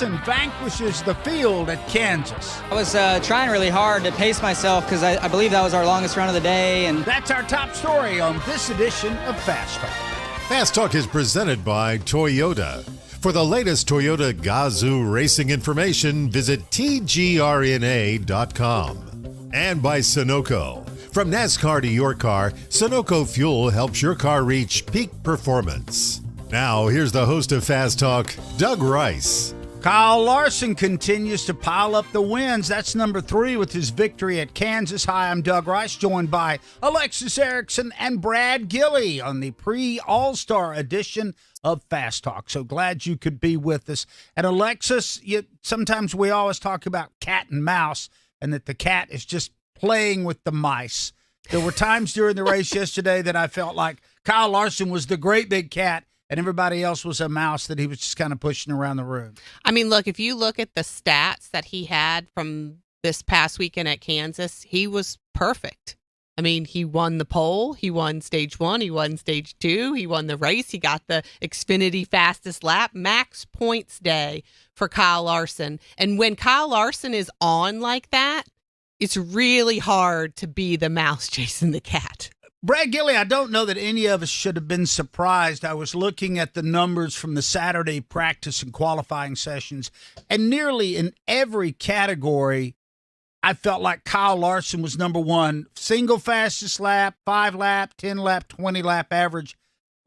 Larson vanquishes the field at Kansas. I was trying really hard to pace myself because I believe that was our longest run of the day. And That's our top story on this edition of Fast Talk. Fast Talk is presented by Toyota. For the latest Toyota Gazoo racing information, visit tgrna.com. And by Sunoco. From NASCAR to your car, Sunoco Fuel helps your car reach peak performance. Now, here's the host of Fast Talk, Doug Rice. Kyle Larson continues to pile up the wins. That's number 3 with his victory at Kansas. Hi, I'm Doug Rice, joined by Alexis Erickson and Brad Gilley on the pre-All-Star edition of Fast Talk. So glad you could be with us. And Alexis, sometimes we always talk about cat and mouse and that the cat is just playing with the mice. There were times during the race yesterday that I felt like Kyle Larson was the great big cat and everybody else was a mouse that he was just kind of pushing around the room. I mean, look, if you look at the stats that he had from this past weekend at Kansas, he was perfect. I mean, he won the pole, he won stage 1, he won stage 2, he won the race, he got the Xfinity fastest lap, max points day for Kyle Larson. And when Kyle Larson is on like that, it's really hard to be the mouse chasing the cat. Brad Gilley, I don't know that any of us should have been surprised. I was looking at the numbers from the Saturday practice and qualifying sessions, and nearly in every category, I felt like Kyle Larson was number 1. Single fastest lap, 5 lap, 10 lap, 20 lap average.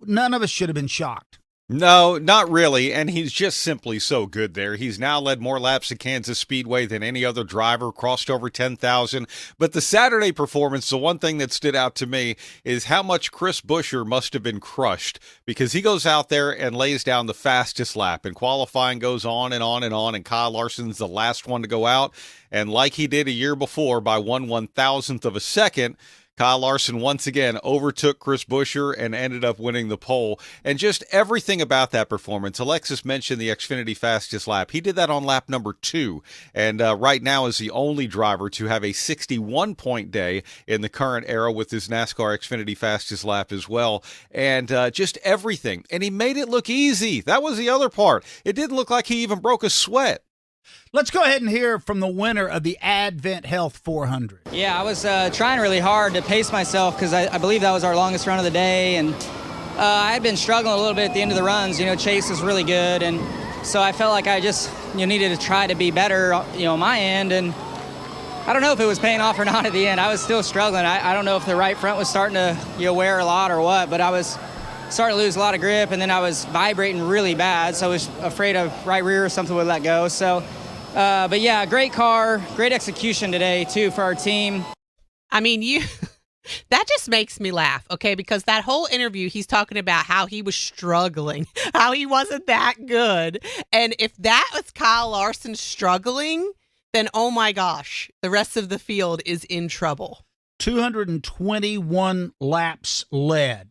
None of us should have been shocked. No, not really, and he's just simply so good there. He's now led more laps at Kansas Speedway than any other driver, crossed over 10,000. But the Saturday performance, the one thing that stood out to me is how much Chris Buescher must have been crushed, because he goes out there and lays down the fastest lap, and qualifying goes on and on and on, and Kyle Larson's the last one to go out. And like he did a year before by 1/1000th of a second, Kyle Larson once again overtook Chris Buescher and ended up winning the pole. And just everything about that performance. Alexis mentioned the Xfinity fastest lap. He did that on lap number 2. And right now is the only driver to have a 61-point day in the current era with his NASCAR Xfinity fastest lap as well. And just everything. And he made it look easy. That was the other part. It didn't look like he even broke a sweat. Let's go ahead and hear from the winner of the Advent Health 400. yeah, I was trying really hard to pace myself because I believe that was our longest run of the day. And I had been struggling a little bit at the end of the runs. Chase was really good. And so I felt like I just needed to try to be better, on my end. And I don't know if it was paying off or not at the end. I was still struggling. I don't know if the right front was starting to wear a lot or what, but I was starting to lose a lot of grip, and then I was vibrating really bad, so I was afraid of right rear or something would let go. So, but yeah, great car, great execution today, too, for our team. I mean, that just makes me laugh, okay? Because that whole interview, he's talking about how he was struggling, how he wasn't that good. And if that was Kyle Larson struggling, then oh my gosh, the rest of the field is in trouble. 221 laps led.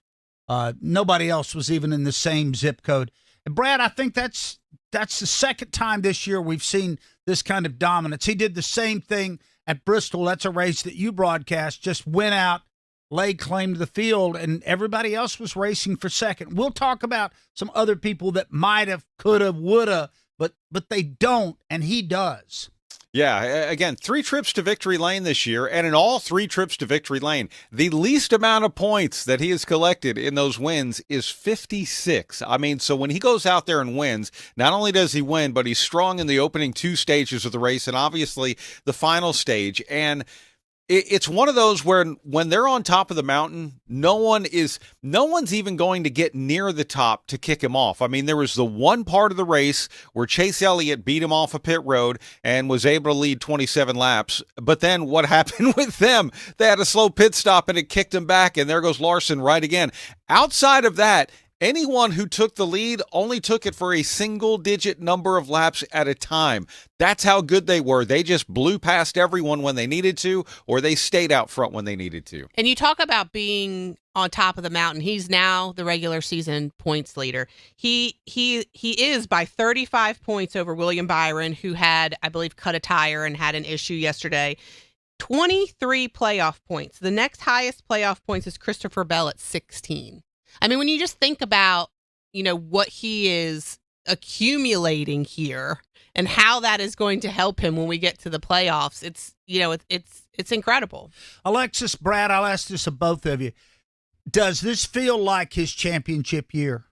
Nobody else was even in the same zip code. And Brad, I think that's the second time this year we've seen this kind of dominance. He did the same thing at Bristol. That's a race that you broadcast, just went out, laid claim to the field, and everybody else was racing for second. We'll talk about some other people that might have, could have, would have, but they don't, and he does. Yeah, again, 3 trips to victory lane this year, and in all 3 trips to victory lane, the least amount of points that he has collected in those wins is 56. I mean, so when he goes out there and wins, not only does he win, but he's strong in the opening 2 stages of the race, and obviously the final stage. And it's one of those where when they're on top of the mountain, no one's even going to get near the top to kick him off. I mean, there was the one part of the race where Chase Elliott beat him off a pit road and was able to lead 27 laps. But then what happened with them? They had a slow pit stop and it kicked him back, and there goes Larson right again. Outside of that, anyone who took the lead only took it for a single-digit number of laps at a time. That's how good they were. They just blew past everyone when they needed to, or they stayed out front when they needed to. And you talk about being on top of the mountain. He's now the regular season points leader. He is by 35 points over William Byron, who had, I believe, cut a tire and had an issue yesterday. 23 playoff points. The next highest playoff points is Christopher Bell at 16. I mean, when you just think about, what he is accumulating here and how that is going to help him when we get to the playoffs. It's incredible. Alexis, Brad, I'll ask this of both of you. Does this feel like his championship year,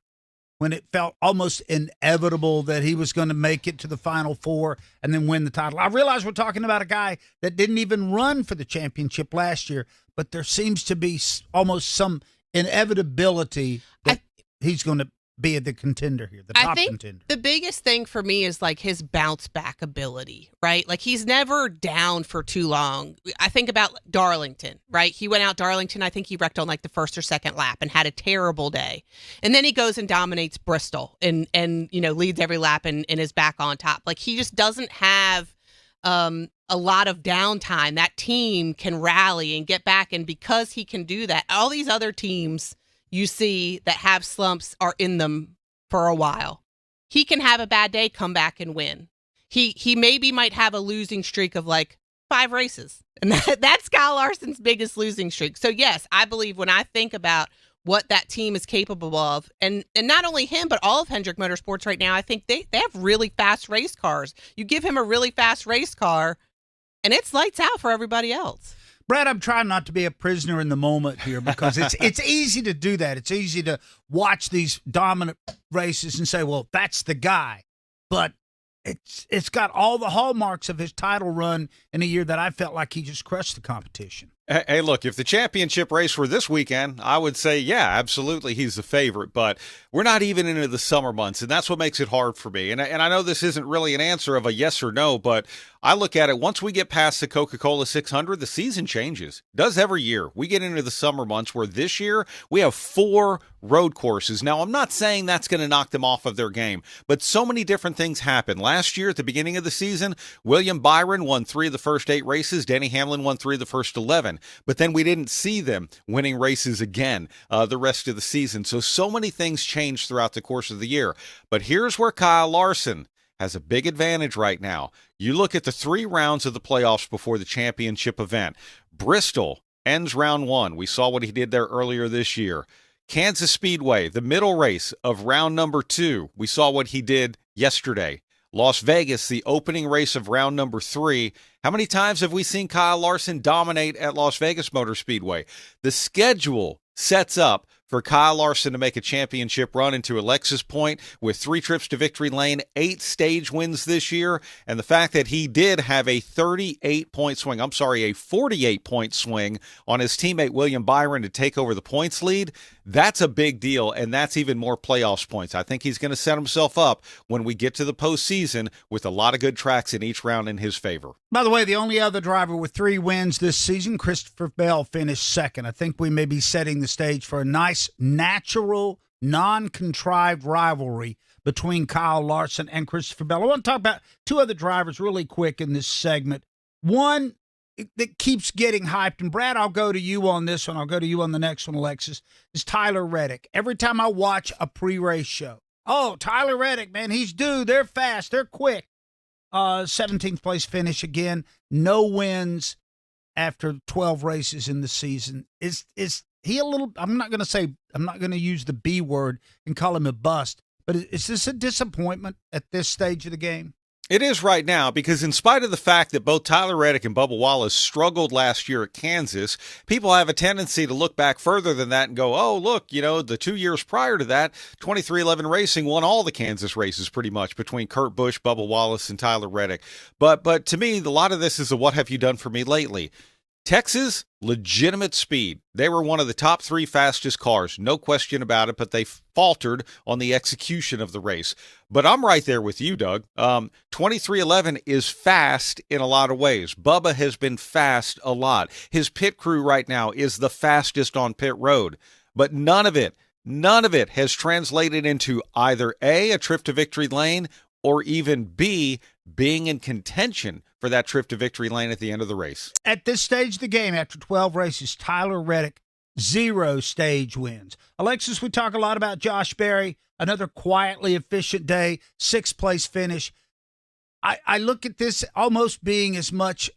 when it felt almost inevitable that he was going to make it to the Final Four and then win the title? I realize we're talking about a guy that didn't even run for the championship last year, but there seems to be almost some inevitability that he's going to be the contender here, the top contender. The biggest thing for me is like his bounce back ability, right? Like he's never down for too long. I think about Darlington, right? He went out Darlington. I think he wrecked on like the first or second lap and had a terrible day. And then he goes and dominates Bristol and leads every lap and is back on top. Like he just doesn't have a lot of downtime. That team can rally and get back. And because he can do that, all these other teams you see that have slumps are in them for a while. He can have a bad day, come back and win. He maybe might have a losing streak of like 5 races. And that's Kyle Larson's biggest losing streak. So yes, I believe when I think about what that team is capable of, and not only him, but all of Hendrick Motorsports right now, I think they have really fast race cars. You give him a really fast race car, and it's lights out for everybody else. Brad, I'm trying not to be a prisoner in the moment here because it's easy to do that. It's easy to watch these dominant races and say, well, that's the guy. But it's got all the hallmarks of his title run in a year that I felt like he just crushed the competition. Hey, look, if the championship race were this weekend, I would say, yeah, absolutely, he's the favorite. But we're not even into the summer months, and that's what makes it hard for me. And I know this isn't really an answer of a yes or no, but I look at it, once we get past the Coca-Cola 600, the season changes. It does every year. We get into the summer months where this year we have 4 road courses. Now, I'm not saying that's going to knock them off of their game, but so many different things happen. Last year at the beginning of the season, William Byron won 3 of the first 8 races. Denny Hamlin won 3 of the first 11. But then we didn't see them winning races again the rest of the season. So many things changed throughout the course of the year. But here's where Kyle Larson has a big advantage right now. You look at the 3 rounds of the playoffs before the championship event. Bristol ends round 1. We saw what he did there earlier this year. Kansas Speedway, the middle race of round number 2. We saw what he did yesterday. Las Vegas, the opening race of round number 3. How many times have we seen Kyle Larson dominate at Las Vegas Motor Speedway? The schedule sets up for Kyle Larson to make a championship run, into Alexis' point, with 3 trips to victory lane, 8 stage wins this year, and the fact that he did have a 48-point swing on his teammate William Byron to take over the points lead, that's a big deal, and that's even more playoffs points. I think he's going to set himself up when we get to the postseason with a lot of good tracks in each round in his favor. By the way, the only other driver with 3 wins this season, Christopher Bell, finished second. I think we may be setting the stage for a nice, natural, non-contrived rivalry between Kyle Larson and Christopher Bell. I want to talk about 2 other drivers really quick in this segment. One that keeps getting hyped, and Brad, I'll go to you on this one. I'll go to you on the next one, Alexis, is Tyler Reddick. Every time I watch a pre-race show, oh, Tyler Reddick, man, he's due. They're fast. They're quick. 17th place finish again. No wins after 12 races in the season. Is he a little, I'm not going to use the B word and call him a bust, but is this a disappointment at this stage of the game? It is right now, because in spite of the fact that both Tyler Reddick and Bubba Wallace struggled last year at Kansas, people have a tendency to look back further than that and go, oh, look, the 2 years prior to that, 23XI Racing won all the Kansas races pretty much between Kurt Busch, Bubba Wallace, and Tyler Reddick. But to me, a lot of this is a what have you done for me lately. Texas, legitimate speed. They were one of the top 3 fastest cars, no question about it, but they faltered on the execution of the race. But I'm right there with you, Doug. 23XI is fast in a lot of ways. Bubba has been fast a lot. His pit crew right now is the fastest on pit road. But none of it has translated into either A, a trip to victory lane, or even B, being in contention for that trip to victory lane at the end of the race. At this stage of the game, after 12 races, Tyler Reddick, 0 stage wins. Alexis, we talk a lot about Josh Berry, another quietly efficient day, 6th place finish. I look at this almost being as much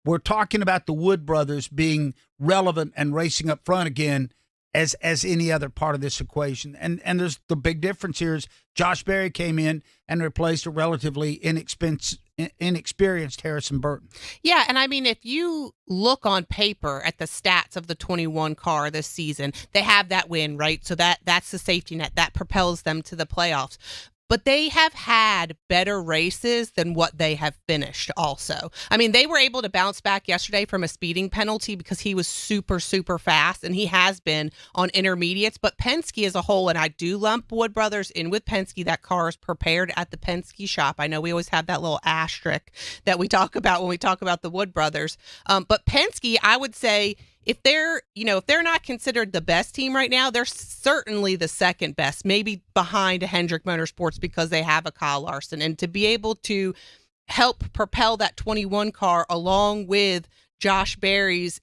we're talking about the Wood brothers being relevant and racing up front again, as any other part of this equation. And there's the big difference here is Josh Berry came in and replaced a relatively inexperienced Harrison Burton. Yeah, and I mean, if you look on paper at the stats of the 21 car this season, they have that win, right? So that's the safety net that propels them to the playoffs. But they have had better races than what they have finished also. I mean, they were able to bounce back yesterday from a speeding penalty because he was super, super fast, and he has been on intermediates. But Penske as a whole, and I do lump Wood Brothers in with Penske, that car is prepared at the Penske shop. I know we always have that little asterisk that we talk about when we talk about the Wood Brothers. But Penske, I would say, if they're not considered the best team right now, they're certainly the second best, maybe behind a Hendrick Motorsports because they have a Kyle Larson. And to be able to help propel that 21 car along with Josh Berry's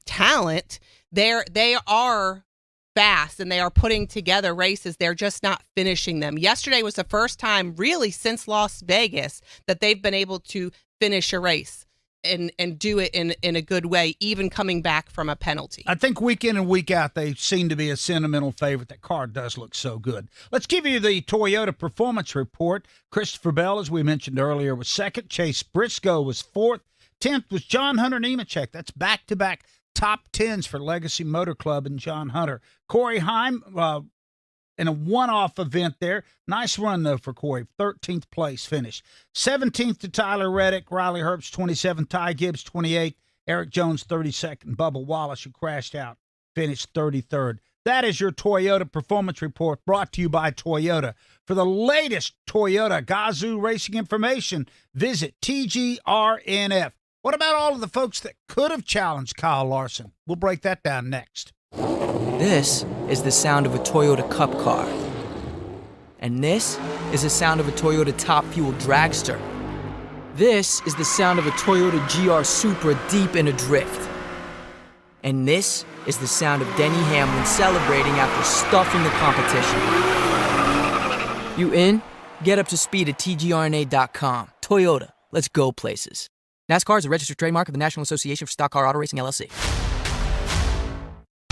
talent, they are fast and they are putting together races. They're just not finishing them. Yesterday was the first time really since Las Vegas that they've been able to finish a race and do it in a good way, even coming back from a penalty. I think week in and week out, they seem to be a sentimental favorite. That car does look so good. Let's give you the Toyota Performance Report. Christopher Bell, as we mentioned earlier, was second. Chase Briscoe was fourth. 10th was John Hunter Nemechek. That's back-to-back top 10s for Legacy Motor Club and John Hunter. Corey Heim, in a one-off event there. Nice run, though, for Corey. 13th place finish. 17th to Tyler Reddick. Riley Herbst, 27th. Ty Gibbs, 28th. Eric Jones, 32nd. Bubba Wallace, who crashed out, finished 33rd. That is your Toyota Performance Report, brought to you by Toyota. For the latest Toyota Gazoo racing information, visit TGRNF. What about all of the folks that could have challenged Kyle Larson? We'll break that down next. This is the sound of a Toyota Cup car. And this is the sound of a Toyota Top Fuel dragster. This is the sound of a Toyota GR Supra deep in a drift. And this is the sound of Denny Hamlin celebrating after stuffing the competition. You in? Get up to speed at tgrna.com. Toyota, let's go places. NASCAR is a registered trademark of the National Association for Stock Car Auto Racing, LLC.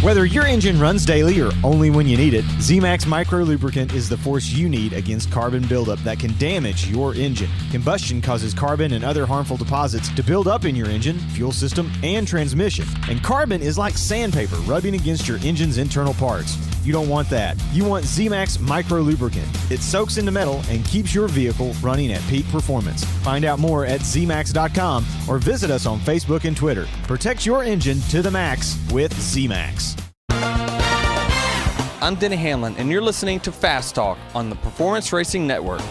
Whether your engine runs daily or only when you need it, Z-Max Micro Lubricant is the force you need against carbon buildup that can damage your engine. Combustion causes carbon and other harmful deposits to build up in your engine, fuel system, and transmission. And carbon is like sandpaper rubbing against your engine's internal parts. You don't want that. You want Z-Max Micro Lubricant. It soaks into metal and keeps your vehicle running at peak performance. Find out more at zmax.com or visit us on Facebook and Twitter. Protect your engine to the max with Z-Max. I'm Denny Hamlin, and you're listening to Fast Talk on the Performance Racing Network.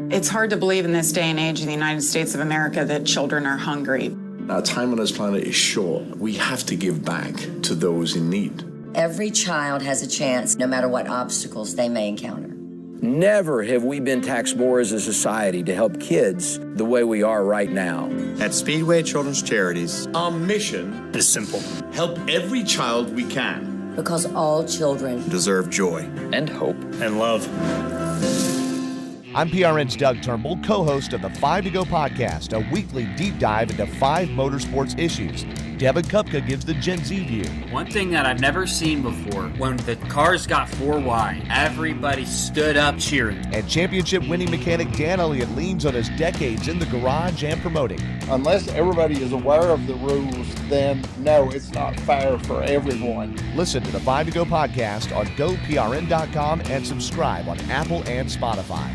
It's hard to believe in this day and age in the United States of America that children are hungry. Our time on this planet is short. We have to give back to those in need. Every child has a chance, no matter what obstacles they may encounter. Never have we been taxed more as a society to help kids the way we are right now. At Speedway Children's Charities, our mission is simple. Help every child we can. Because all children deserve joy and hope and love. I'm PRN's Doug Turnbull, co-host of the 5 to Go podcast, a weekly deep dive into 5 motorsports issues. Devin Kupka gives the Gen Z view. One thing that I've never seen before, when the cars got 4 wide, everybody stood up cheering. And championship-winning mechanic Dan Elliott leans on his decades in the garage and promoting. Unless everybody is aware of the rules, then no, it's not fair for everyone. Listen to the 5 to Go podcast on GoPRN.com and subscribe on Apple and Spotify.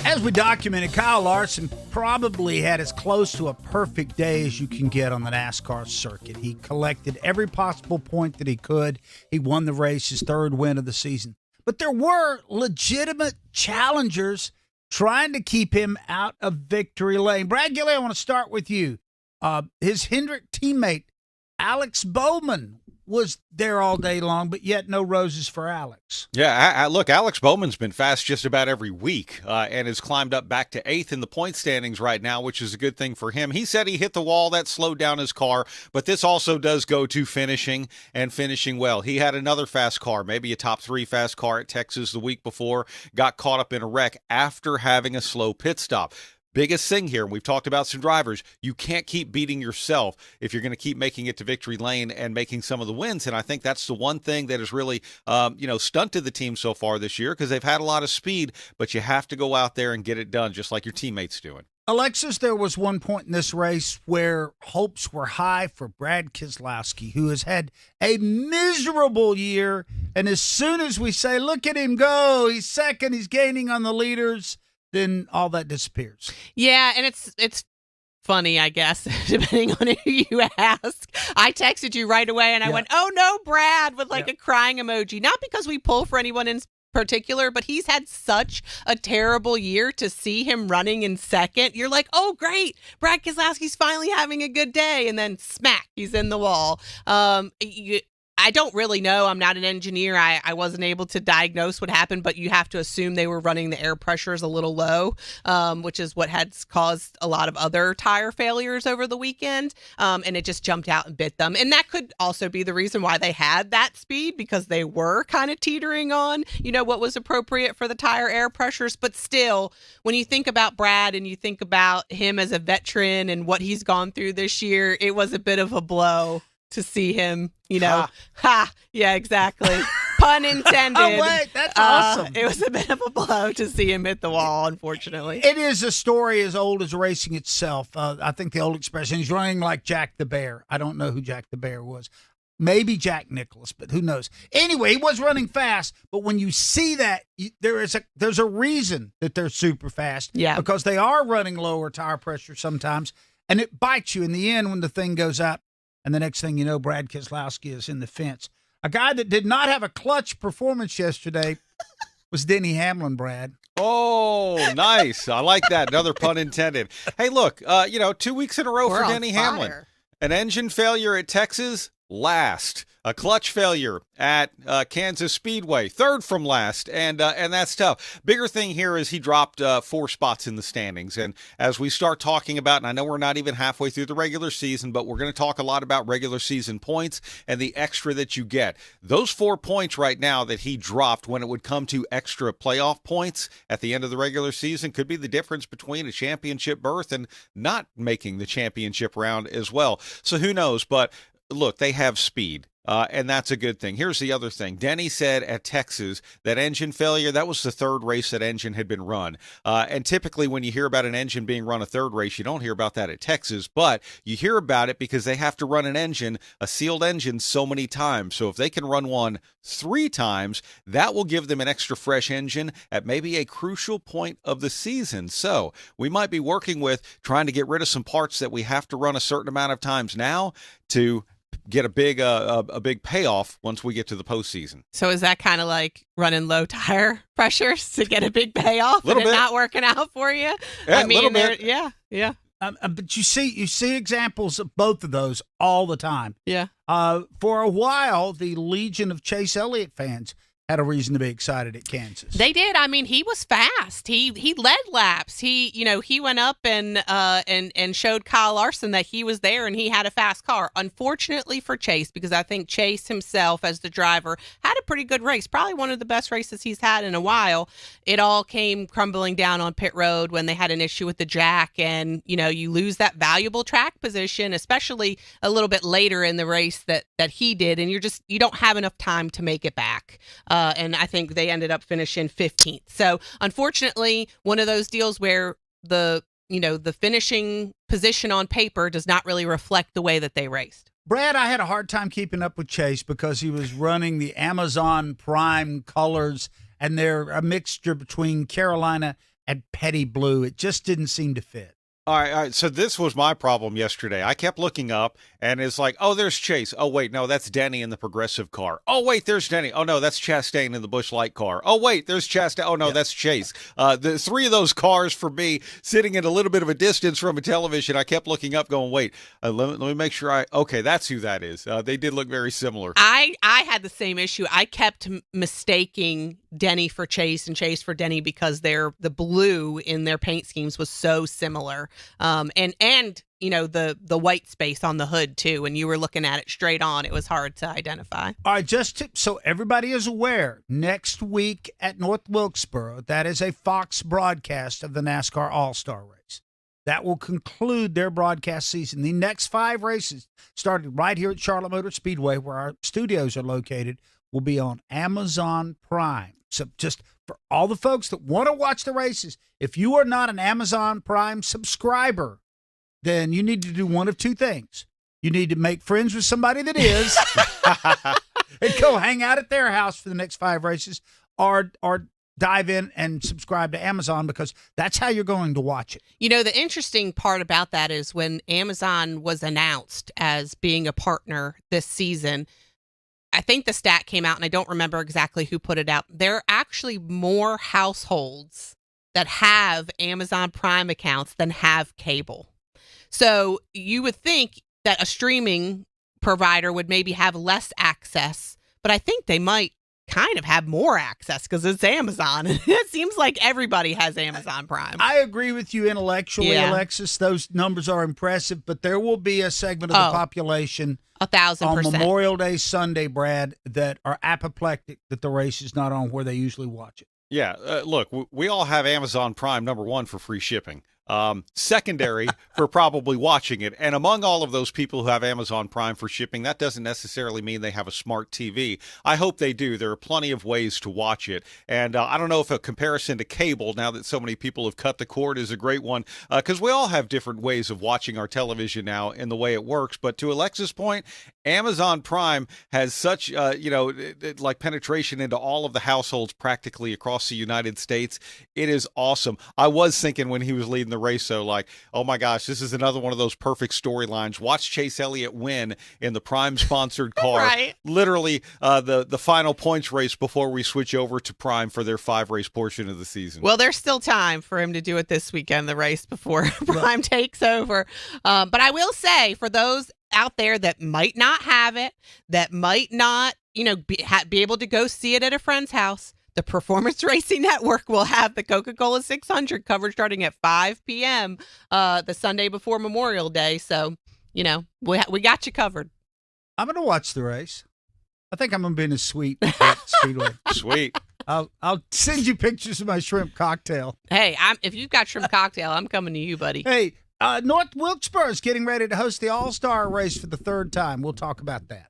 As we documented, Kyle Larson probably had as close to a perfect day as you can get on the NASCAR circuit. He collected every possible point that he could. He won the race, his 3rd win of the season. But there were legitimate challengers trying to keep him out of victory lane. Brad Gilley, I want to start with you. His Hendrick teammate, Alex Bowman, was there all day long, but yet no roses for Alex. Yeah, look, Alex Bowman's been fast just about every week and has climbed up back to 8th in the point standings right now, which is a good thing for him. He said he hit the wall. That slowed down his car, but this also does go to finishing and finishing well. He had another fast car, maybe a top 3 fast car at Texas the week before, got caught up in a wreck after having a slow pit stop. Biggest thing here, and we've talked about some drivers, you can't keep beating yourself if you're going to keep making it to victory lane and making some of the wins. And I think that's the one thing that has really, stunted the team so far this year, because they've had a lot of speed, but you have to go out there and get it done just like your teammates doing. Alexis, there was one point in this race where hopes were high for Brad Keselowski, who has had a miserable year. And as soon as we say, look at him go, he's second, he's gaining on the leaders, then all that disappears. Yeah, and it's funny, I guess, depending on who you ask. I texted you right away, and I went, oh, no, Brad, with a crying emoji. Not because we pull for anyone in particular, but he's had such a terrible year. To see him running in second, you're like, oh, great, Brad Keselowski's finally having a good day, and then smack, he's in the wall. I don't really know. I'm not an engineer. I wasn't able to diagnose what happened, but you have to assume they were running the air pressures a little low, which is what has caused a lot of other tire failures over the weekend. And it just jumped out and bit them. And that could also be the reason why they had that speed, because they were kind of teetering on, what was appropriate for the tire air pressures. But still, when you think about Brad and you think about him as a veteran and what he's gone through this year, it was a bit of a blow to see him, yeah, exactly. Pun intended. Oh, wait, that's awesome. It was a bit of a blow to see him hit the wall, unfortunately. It is a story as old as racing itself. I think the old expression, he's running like Jack the Bear. I don't know who Jack the Bear was. Maybe Jack Nicklaus, but who knows? Anyway, he was running fast, but when you see that, there's a reason that they're super fast. Yeah. Because they are running lower tire pressure sometimes, and it bites you in the end when the thing goes out. And the next thing you know, Brad Keselowski is in the fence. A guy that did not have a clutch performance yesterday was Denny Hamlin, Brad. Oh, nice. I like that. Another pun intended. Hey, look, 2 weeks in a row for Denny Hamlin. An engine failure at Texas, last. A clutch failure at Kansas Speedway, third from last, and that's tough. Bigger thing here is he dropped 4 spots in the standings, and as we start talking about, and I know we're not even halfway through the regular season, but we're going to talk a lot about regular season points and the extra that you get. Those 4 points right now that he dropped when it would come to extra playoff points at the end of the regular season could be the difference between a championship berth and not making the championship round as well. So who knows, but look, they have speed. And that's a good thing. Here's the other thing. Denny said at Texas that engine failure, that was the 3rd race that engine had been run. And typically when you hear about an engine being run a 3rd race, you don't hear about that at Texas, but you hear about it because they have to run an engine, a sealed engine, so many times. So if they can run one 3 times, that will give them an extra fresh engine at maybe a crucial point of the season. So we might be working with trying to get rid of some parts that we have to run a certain amount of times now to get a big payoff once we get to the postseason. So is that kind of like running low tire pressures to get a big payoff and it not working out for you? Yeah, I mean, yeah. But you see examples of both of those all the time. Yeah. For a while, the Legion of Chase Elliott fans had a reason to be excited at Kansas. They did. I mean, he was fast. He led laps. He went up and showed Kyle Larson that he was there and he had a fast car. Unfortunately for Chase, because I think Chase himself as the driver had a pretty good race, probably one of the best races he's had in a while. It all came crumbling down on pit road when they had an issue with the jack, and you lose that valuable track position, especially a little bit later in the race that he did, and you don't have enough time to make it back. And I think they ended up finishing 15th. So unfortunately, one of those deals where the finishing position on paper does not really reflect the way that they raced. Brad, I had a hard time keeping up with Chase because he was running the Amazon Prime colors, and they're a mixture between Carolina and Petty Blue. It just didn't seem to fit. All right. So this was my problem yesterday. I kept looking up, and it's like, oh, there's Chase. Oh, wait, no, that's Denny in the Progressive car. Oh, wait, there's Denny. Oh, no, that's Chastain in the Busch Light car. Oh, wait, there's Chastain. Oh, no, that's Chase. The three of those cars for me sitting at a little bit of a distance from a television. I kept looking up going, wait, let me make sure okay, that's who that is. They did look very similar. I had the same issue. I kept mistaking Denny for Chase and Chase for Denny because the blue in their paint schemes was so similar. And you know, the white space on the hood too. When you were looking at it straight on, it was hard to identify. All right, so everybody is aware, next week at North Wilkesboro, that is a Fox broadcast of the NASCAR All-Star Race. That will conclude their broadcast season. The next 5 races, started right here at Charlotte Motor Speedway, where our studios are located, will be on Amazon Prime. So just for all the folks that want to watch the races, if you are not an Amazon Prime subscriber, then you need to do one of two things. You need to make friends with somebody that is and go hang out at their house for the next 5 races, or dive in and subscribe to Amazon, because that's how you're going to watch it. You know, the interesting part about that is when Amazon was announced as being a partner this season, I think the stat came out, and I don't remember exactly who put it out. There are actually more households that have Amazon Prime accounts than have cable. So you would think that a streaming provider would maybe have less access, but I think they might kind of have more access because it's Amazon. It seems like everybody has Amazon Prime. I agree with you intellectually, Alexis. Those numbers are impressive, but there will be a segment of the population 1,000% on Memorial Day Sunday, Brad, that are apoplectic that the race is not on where they usually watch it. Yeah, look, we all have Amazon Prime, number one, for free shipping. Secondary for probably watching it. And among all of those people who have Amazon Prime for shipping, that doesn't necessarily mean they have a smart TV. I hope they do. There are plenty of ways to watch it. And I don't know if a comparison to cable, now that so many people have cut the cord, is a great one, because we all have different ways of watching our television now in the way it works. But to Alexa's point, Amazon Prime has such, like penetration into all of the households practically across the United States. It is awesome. I was thinking when he was leading the race, so like, oh my gosh, this is another one of those perfect storylines. Watch Chase Elliott win in the Prime sponsored car. Right. Literally the final points race before we switch over to Prime for their 5-race portion of the season. Well, there's still time for him to do it this weekend, the race before Prime takes over. But I will say, for those out there that might not have it, that might not, be able to go see it at a friend's house, the Performance Racing Network will have the Coca-Cola 600 coverage starting at 5 p.m. The Sunday before Memorial Day. So, we got you covered. I'm going to watch the race. I think I'm going to be in a suite at Speedway. Sweet. I'll send you pictures of my shrimp cocktail. Hey, if you've got shrimp cocktail, I'm coming to you, buddy. Hey, North Wilkesboro is getting ready to host the All-Star Race for the 3rd time. We'll talk about that.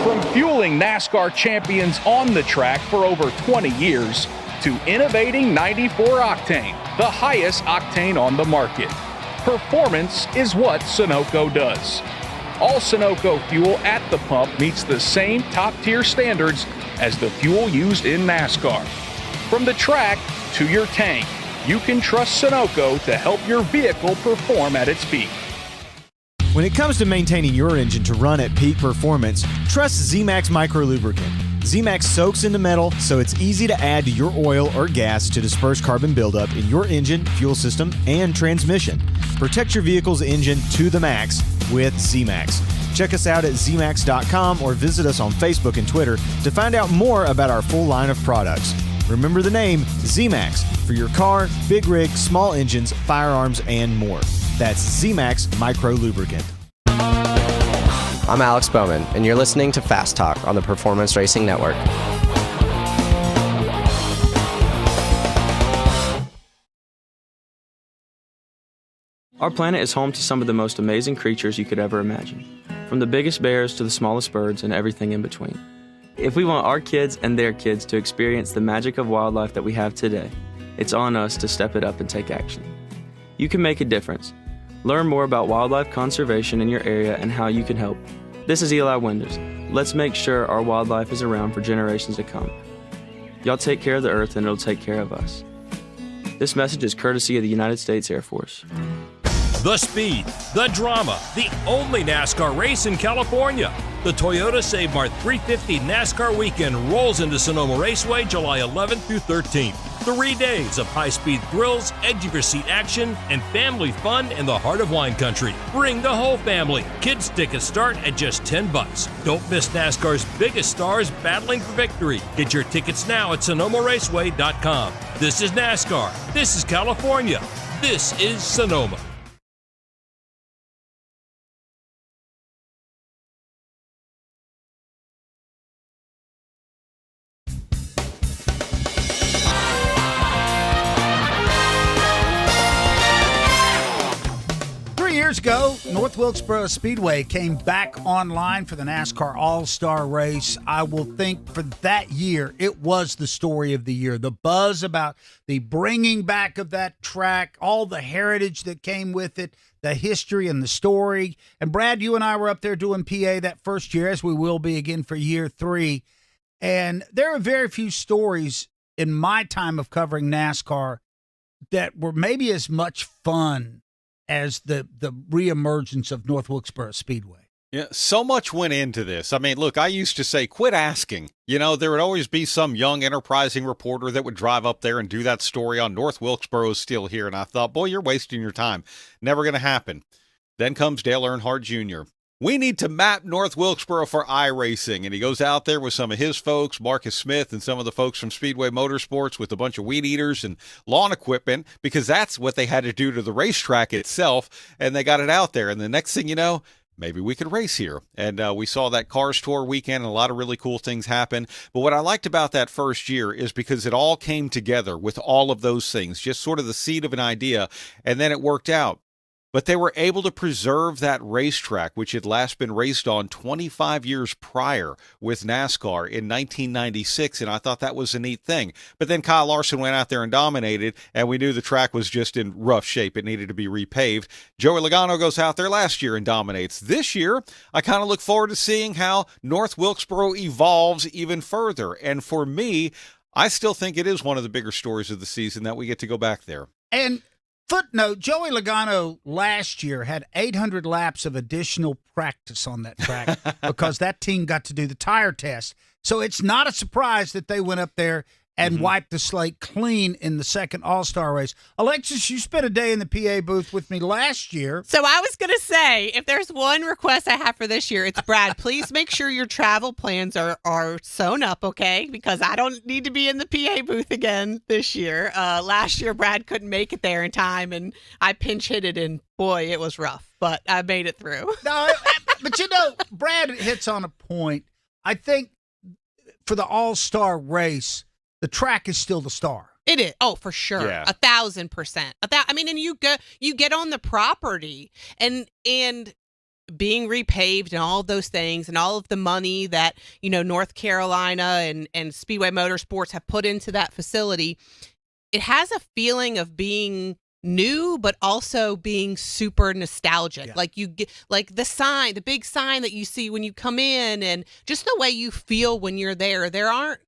From fueling NASCAR champions on the track for over 20 years to innovating 94 Octane, the highest octane on the market. Performance is what Sunoco does. All Sunoco fuel at the pump meets the same top-tier standards as the fuel used in NASCAR. From the track to your tank, you can trust Sunoco to help your vehicle perform at its peak. When it comes to maintaining your engine to run at peak performance, trust Z-Max Micro Lubricant. Z-Max soaks into metal, so it's easy to add to your oil or gas to disperse carbon buildup in your engine, fuel system, and transmission. Protect your vehicle's engine to the max with Z-Max. Check us out at zmax.com or visit us on Facebook and Twitter to find out more about our full line of products. Remember the name Z-Max for your car, big rig, small engines, firearms, and more. That's Z-Max Micro Lubricant. I'm Alex Bowman, and you're listening to Fast Talk on the Performance Racing Network. Our planet is home to some of the most amazing creatures you could ever imagine, from the biggest bears to the smallest birds and everything in between. If we want our kids and their kids to experience the magic of wildlife that we have today, it's on us to step it up and take action. You can make a difference. Learn more about wildlife conservation in your area and how you can help. This is Eli Winders. Let's make sure our wildlife is around for generations to come. Y'all take care of the earth and it'll take care of us. This message is courtesy of the United States Air Force. The speed, the drama, the only NASCAR race in California. The Toyota Save Mart 350 NASCAR weekend rolls into Sonoma Raceway July 11th through 13th. 3 days of high-speed thrills, edge-of-your-seat action, and family fun in the heart of wine country. Bring the whole family. Kids tickets start at just $10. Don't miss NASCAR's biggest stars battling for victory. Get your tickets now at SonomaRaceway.com. This is NASCAR. This is California. This is Sonoma. Years ago, North Wilkesboro Speedway came back online for the NASCAR All-Star Race. I will think for that year, it was the story of the year. The buzz about the bringing back of that track, all the heritage that came with it, the history and the story. And Brad, you and I were up there doing PA that first year, as we will be again for year 3. And there are very few stories in my time of covering NASCAR that were maybe as much fun as the reemergence of North Wilkesboro Speedway. Yeah, so much went into this. I mean, look, I used to say, quit asking. You know, there would always be some young, enterprising reporter that would drive up there and do that story on North Wilkesboro is still here. And I thought, boy, you're wasting your time. Never going to happen. Then comes Dale Earnhardt Jr. We need to map North Wilkesboro for iRacing. And he goes out there with some of his folks, Marcus Smith and some of the folks from Speedway Motorsports with a bunch of weed eaters and lawn equipment, because that's what they had to do to the racetrack itself. And they got it out there. And the next thing you know, maybe we could race here. And we saw that Cars Tour weekend and a lot of really cool things happen. But what I liked about that first year is because it all came together with all of those things, just sort of the seed of an idea. And then it worked out. But they were able to preserve that racetrack, which had last been raced on 25 years prior with NASCAR in 1996, and I thought that was a neat thing. But then Kyle Larson went out there and dominated, and we knew the track was just in rough shape. It needed to be repaved. Joey Logano goes out there last year and dominates. This year, I kind of look forward to seeing how North Wilkesboro evolves even further. And for me, I still think it is one of the bigger stories of the season that we get to go back there. And footnote, Joey Logano last year had 800 laps of additional practice on that track because that team got to do the tire test. So it's not a surprise that they went up there and wiped the slate clean in the second All-Star race. Alexis, you spent a day in the PA booth with me last year. So I was going to say, if there's one request I have for this year, it's Brad, please make sure your travel plans are sewn up, okay? Because I don't need to be in the PA booth again this year. Last year, Brad couldn't make it there in time, and I pinch hit it, and boy, it was rough. But I made it through. No, but you know, Brad hits on a point. I think for the All-Star race, the track is still the star. It is. Oh, for sure. Yeah. 1,000%. I mean, and you get on the property and being repaved and all of those things and all of the money that, you know, North Carolina and Speedway Motorsports have put into that facility. It has a feeling of being new, but also being super nostalgic. Yeah. Like you get like the big sign that you see when you come in, and just the way you feel when you're there. There aren't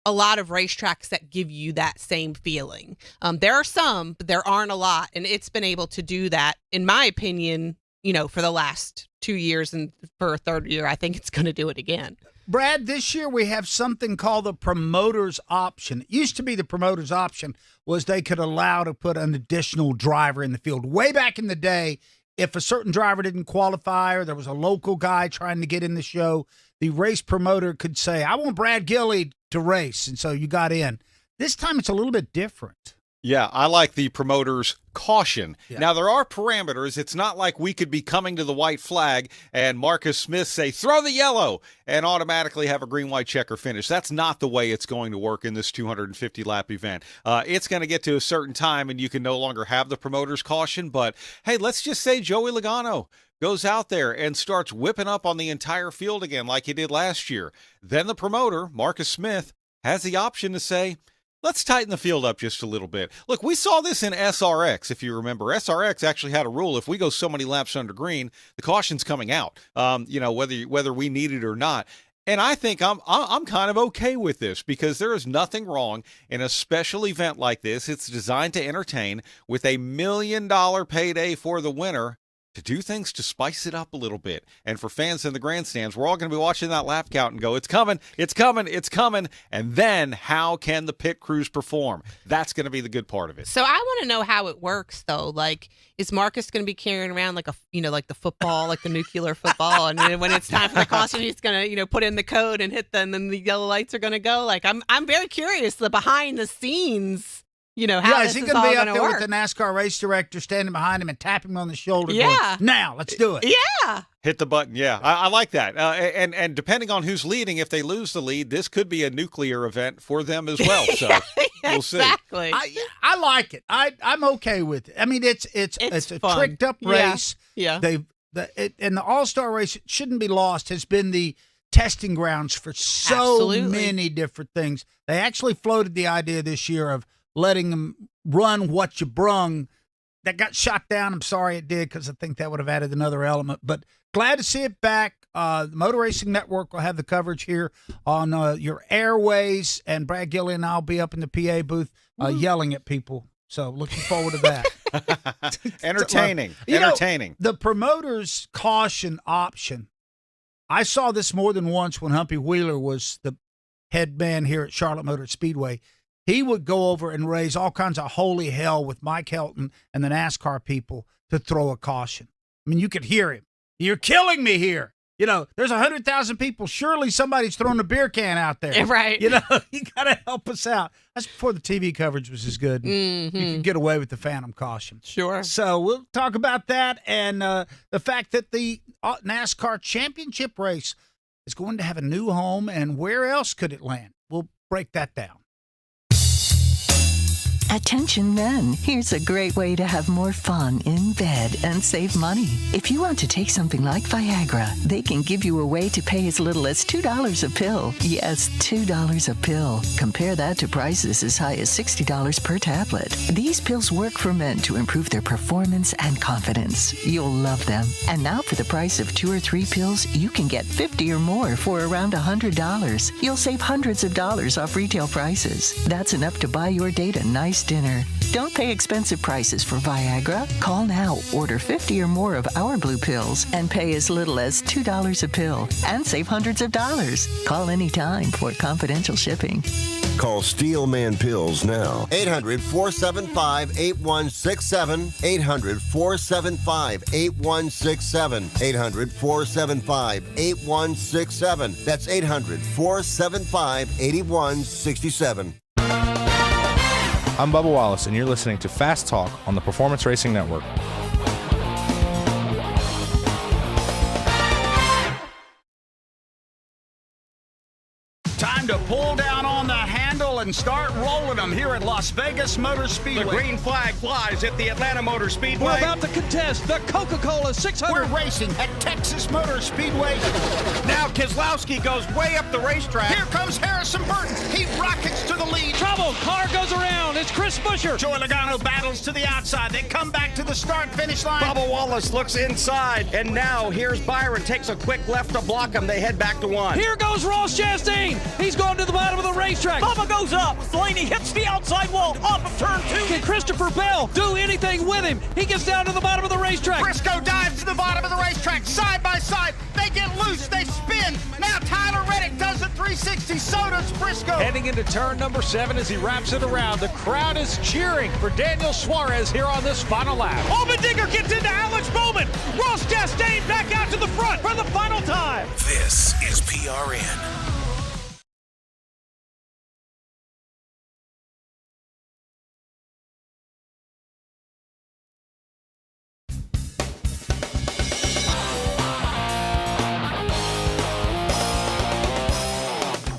a lot of racetracks that give you that same feeling. There are some, but there aren't a lot. And it's been able to do that, in my opinion, you know, for the last 2 years, and for a third year, I think it's going to do it again. Brad, this year we have something called the promoter's option. It used to be the promoter's option was they could allow to put an additional driver in the field. Way back in the day, if a certain driver didn't qualify or there was a local guy trying to get in the show, the race promoter could say, I want Brad Gilley to race, and so you got in. This time it's a little bit different. Yeah, I like the promoter's caution. Yeah. Now, there are parameters. It's not like we could be coming to the white flag and Marcus Smith say, throw the yellow, and automatically have a green-white checker finish. That's not the way it's going to work in this 250-lap event. It's going to get to a certain time, and you can no longer have the promoter's caution. But, hey, let's just say Joey Logano goes out there and starts whipping up on the entire field again like he did last year. Then the promoter, Marcus Smith, has the option to say, let's tighten the field up just a little bit. Look, we saw this in SRX, if you remember. SRX actually had a rule. If we go so many laps under green, the caution's coming out, you know, whether we need it or not. And I think I'm kind of okay with this because there is nothing wrong in a special event like this. It's designed to entertain with $1 million payday for the winner to do things to spice it up a little bit. And for fans in the grandstands, we're all going to be watching that lap count and go, it's coming, it's coming, it's coming. And then how can the pit crews perform? That's going to be the good part of it. So I want to know how it works, though. Like, is Marcus going to be carrying around like like the football, like the nuclear football, and then when it's time for the caution, he's going to, put in the code and hit them, and then the yellow lights are going to go? Like, I'm very curious the behind the scenes. How is he going to be up there with the NASCAR race director standing behind him and tap him on the shoulder? Yeah. Going, now, let's do it. Yeah. Hit the button. Yeah, I like that. And depending on who's leading, if they lose the lead, this could be a nuclear event for them as well. So we'll see. Exactly. I like it. I'm okay with it. I mean, it's a fun. tricked up race. Yeah. And the All-Star race, it shouldn't be lost, has been the testing grounds for so many different things. They actually floated the idea this year of letting them run what you brung. That got shot down. I'm sorry it did, because I think that would have added another element. But glad to see it back. The Motor Racing Network will have the coverage here on your airways, and Brad Gilly and I will be up in the PA booth yelling at people. So looking forward to that. Entertaining. The promoter's caution option. I saw this more than once when Humpy Wheeler was the head man here at Charlotte Motor Speedway. He would go over and raise all kinds of holy hell with Mike Helton and the NASCAR people to throw a caution. I mean, you could hear him. You're killing me here. There's 100,000 people. Surely somebody's throwing a beer can out there. Right. You got to help us out. That's before the TV coverage was as good. Mm-hmm. You could get away with the phantom caution. Sure. So we'll talk about that and the fact that the NASCAR championship race is going to have a new home, and where else could it land? We'll break that down. Attention men, here's a great way to have more fun in bed and save money. If you want to take something like Viagra, they can give you a way to pay as little as $2 a pill. Yes, $2 a pill. Compare that to prices as high as $60 per tablet. These pills work for men to improve their performance and confidence. You'll love them. And now for the price of 2 or 3 pills, you can get 50 or more for around $100. You'll save hundreds of dollars off retail prices. That's enough to buy your date a nice dinner. Don't pay expensive prices for Viagra. Call now, order 50 or more of our blue pills, and pay as little as $2 a pill and save hundreds of dollars. Call anytime for confidential shipping. Call Steelman Pills now. 800-475-8167. 800-475-8167. 800-475-8167. That's 800-475-8167. I'm Bubba Wallace, and you're listening to Fast Talk on the Performance Racing Network. Time to pull down on the handle and start rolling them here at Las Vegas Motor Speedway. The green flag flies at the Atlanta Motor Speedway. We're about to contest the Coca-Cola 600. We're racing at Texas Motor Speedway. Now Keselowski goes way up the racetrack. Here comes Harrison Burton. He rockets to the lead. Trouble. Car goes around. It's Chris Buescher. Joey Logano battles to the outside. They come back to the start-finish line. Bubba Wallace looks inside. And now here's Byron. Takes a quick left to block him. They head back to one. Here goes Ross Chastain. He's going to the bottom of the racetrack. Bubba goes up. Blaney hits the outside wall off of turn 2. Can Christopher Bell do anything with him? He gets down to the bottom of the racetrack. Briscoe dives to the bottom of the racetrack. Side by side. They get loose. They spin. Now Tyler Reddick does a 360. So does Briscoe. Heading into turn number 7 as he wraps it around. The crowd is cheering for Daniel Suarez here on this final lap. Allmendinger gets into Alex Bowman. Ross Chastain back out to the front for the final time. This is PRN.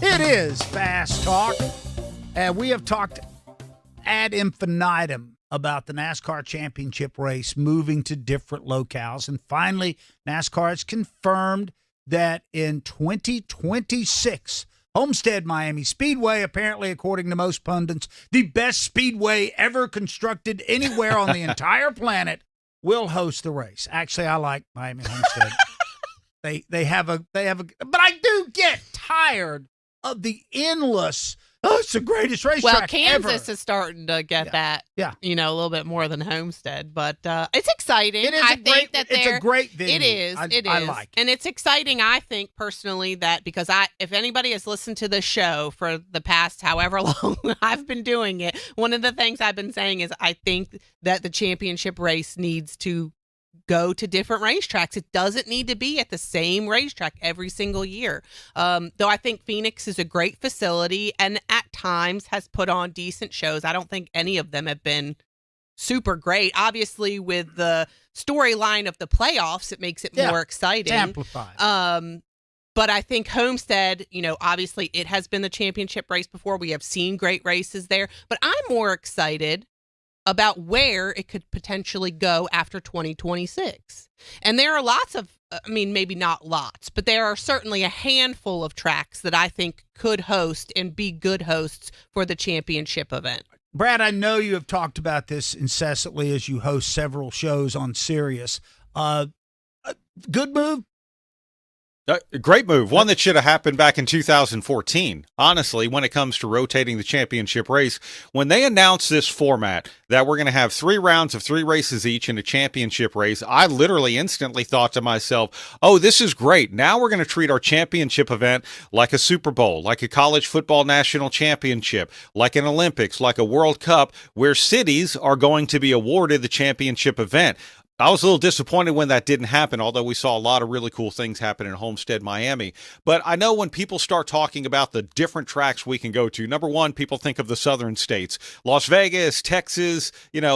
It is Fast Talk, and we have talked ad infinitum about the NASCAR championship race moving to different locales, and finally NASCAR has confirmed that in 2026, Homestead Miami Speedway, apparently according to most pundits, the best speedway ever constructed anywhere on the entire planet, will host the race. Actually, I like Miami Homestead. They have a, but I do you get tired of the endless, it's the greatest racetrack Well, Kansas ever. is starting to get that, Yeah. a little bit more than Homestead, but it's exciting. It is it's a great venue. It is. I like it. And it's exciting, I think, personally, that because if anybody has listened to this show for the past however long I've been doing it, one of the things I've been saying is I think that the championship race needs to go to different racetracks. It doesn't need to be at the same racetrack every single year. Though I think Phoenix is a great facility and at times has put on decent shows. I don't think any of them have been super great. Obviously, with the storyline of the playoffs, it makes it more exciting. It's amplified. But I think Homestead, obviously it has been the championship race before. We have seen great races there. But I'm more excited about where it could potentially go after 2026. And there are lots of, maybe not lots, but there are certainly a handful of tracks that I think could host and be good hosts for the championship event. Brad, I know you have talked about this incessantly as you host several shows on Sirius. Good move. Great move. One that should have happened back in 2014. Honestly, when it comes to rotating the championship race, when they announced this format that we're going to have 3 rounds of 3 races each in a championship race, I literally instantly thought to myself, oh, this is great. Now we're going to treat our championship event like a Super Bowl, like a college football national championship, like an Olympics, like a World Cup, where cities are going to be awarded the championship event. I was a little disappointed when that didn't happen, although we saw a lot of really cool things happen in Homestead, Miami. But I know when people start talking about the different tracks we can go to, number one, people think of the southern states, Las Vegas, Texas,